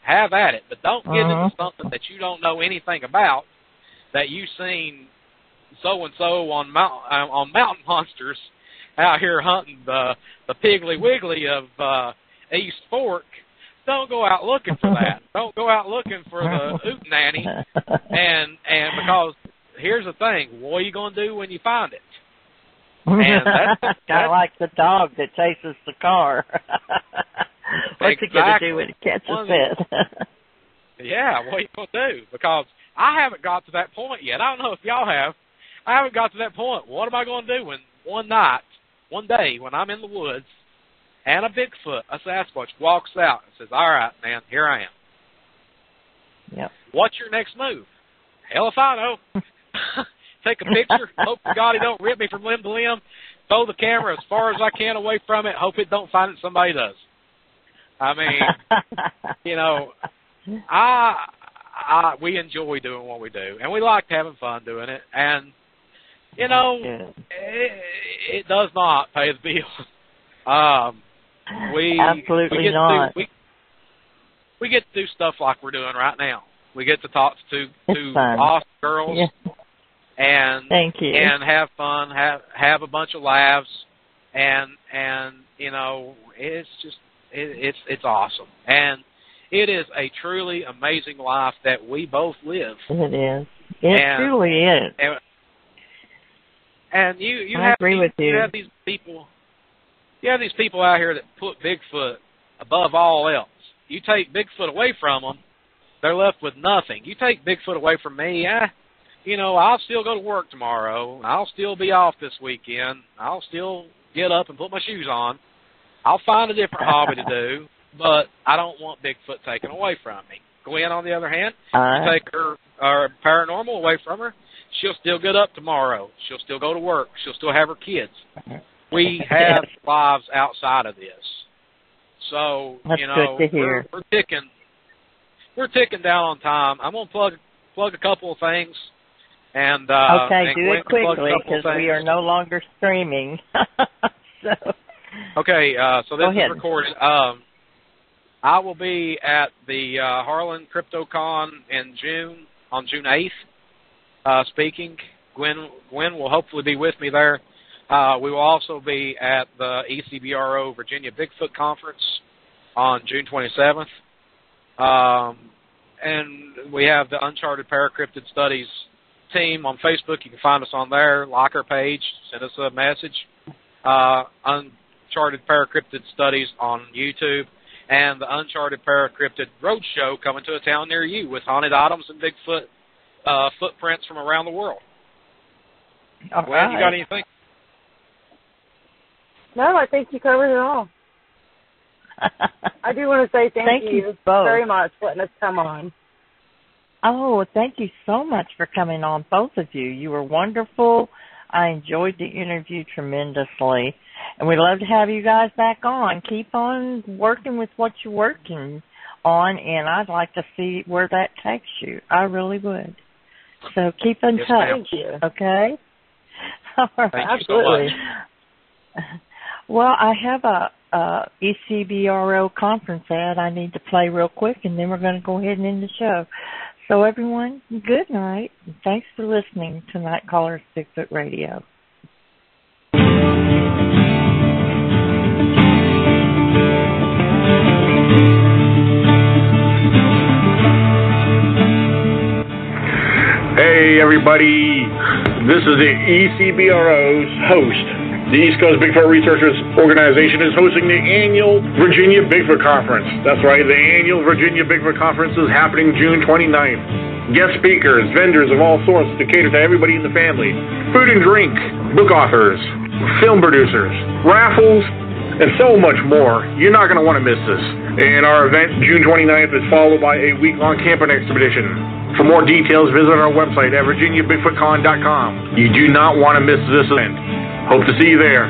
Have at it, but don't get into something that you don't know anything about, that you've seen so-and-so on Mountain Monsters out here hunting the Piggly Wiggly of East Fork. Don't go out looking for that. Don't go out looking for the Hootenanny. And because here's the thing, what are you going to do when you find it? And that's kind of like the dog that chases the car. What's he going to do when he catches it? Yeah, what are you going to do? Because I haven't got to that point yet. I don't know if y'all have. I haven't got to that point. What am I going to do when one day, when I'm in the woods, and a Bigfoot, a Sasquatch, walks out and says, all right, man, here I am. Yep. What's your next move? Hell if I know. Take a picture, hope to God he don't rip me from limb to limb, throw the camera as far as I can away from it, hope it don't find it somebody does. I mean, we enjoy doing what we do, and we like having fun doing it, and, it does not pay the bills. Absolutely not. We get to do stuff like we're doing right now. We get to talk to awesome girls, and thank you, and have fun, have a bunch of laughs, and it's just it's awesome, and it is a truly amazing life that we both live. It is. It truly is. And you I agree with you. You have these people out here that put Bigfoot above all else. You take Bigfoot away from them, they're left with nothing. You take Bigfoot away from me, I'll still go to work tomorrow. I'll still be off this weekend. I'll still get up and put my shoes on. I'll find a different hobby to do, but I don't want Bigfoot taken away from me. Gwen, on the other hand, you take her paranormal away from her, she'll still get up tomorrow. She'll still go to work. She'll still have her kids. We have lives outside of this. So, that's good to hear. We're ticking down on time. I'm going to plug a couple of things. And do it quickly because we are no longer streaming. Okay, so this is recorded. I will be at the Harlan CryptoCon in June, on June 8th, speaking. Gwen will hopefully be with me there. We will also be at the ECBRO Virginia Bigfoot Conference on June 27th. And we have the Uncharted Para-Cryptid Studies team on Facebook. You can find us on there. Like our page. Send us a message. Uncharted Para-Cryptid Studies on YouTube. and the Uncharted Para-Cryptid Roadshow coming to a town near you with haunted items and Bigfoot footprints from around the world. All Gwen, you got right. anything? No, I think you covered it all. I do want to say thank you both very much for letting us come on. Oh, thank you so much for coming on, both of you. You were wonderful. I enjoyed the interview tremendously. And we'd love to have you guys back on. Keep on working with what you're working on, and I'd like to see where that takes you. I really would. So keep in touch. Ma'am. Thank you. Okay? All right. Thank Absolutely. you so much. Well, I have a ECBRO conference ad I need to play real quick, and then we're going to go ahead and end the show. So, everyone, good night, and thanks for listening to Night Caller's Bigfoot Radio. Hey, everybody. This is the ECBRO's host. The East Coast Bigfoot Researchers Organization is hosting the annual Virginia Bigfoot Conference. That's right, the annual Virginia Bigfoot Conference is happening June 29th. Guest speakers, vendors of all sorts to cater to everybody in the family. Food and drink, book authors, film producers, raffles, and so much more. You're not going to want to miss this. And our event, June 29th, is followed by a week-long camping expedition. For more details, visit our website at virginiabigfootcon.com. You do not want to miss this event. Hope to see you there.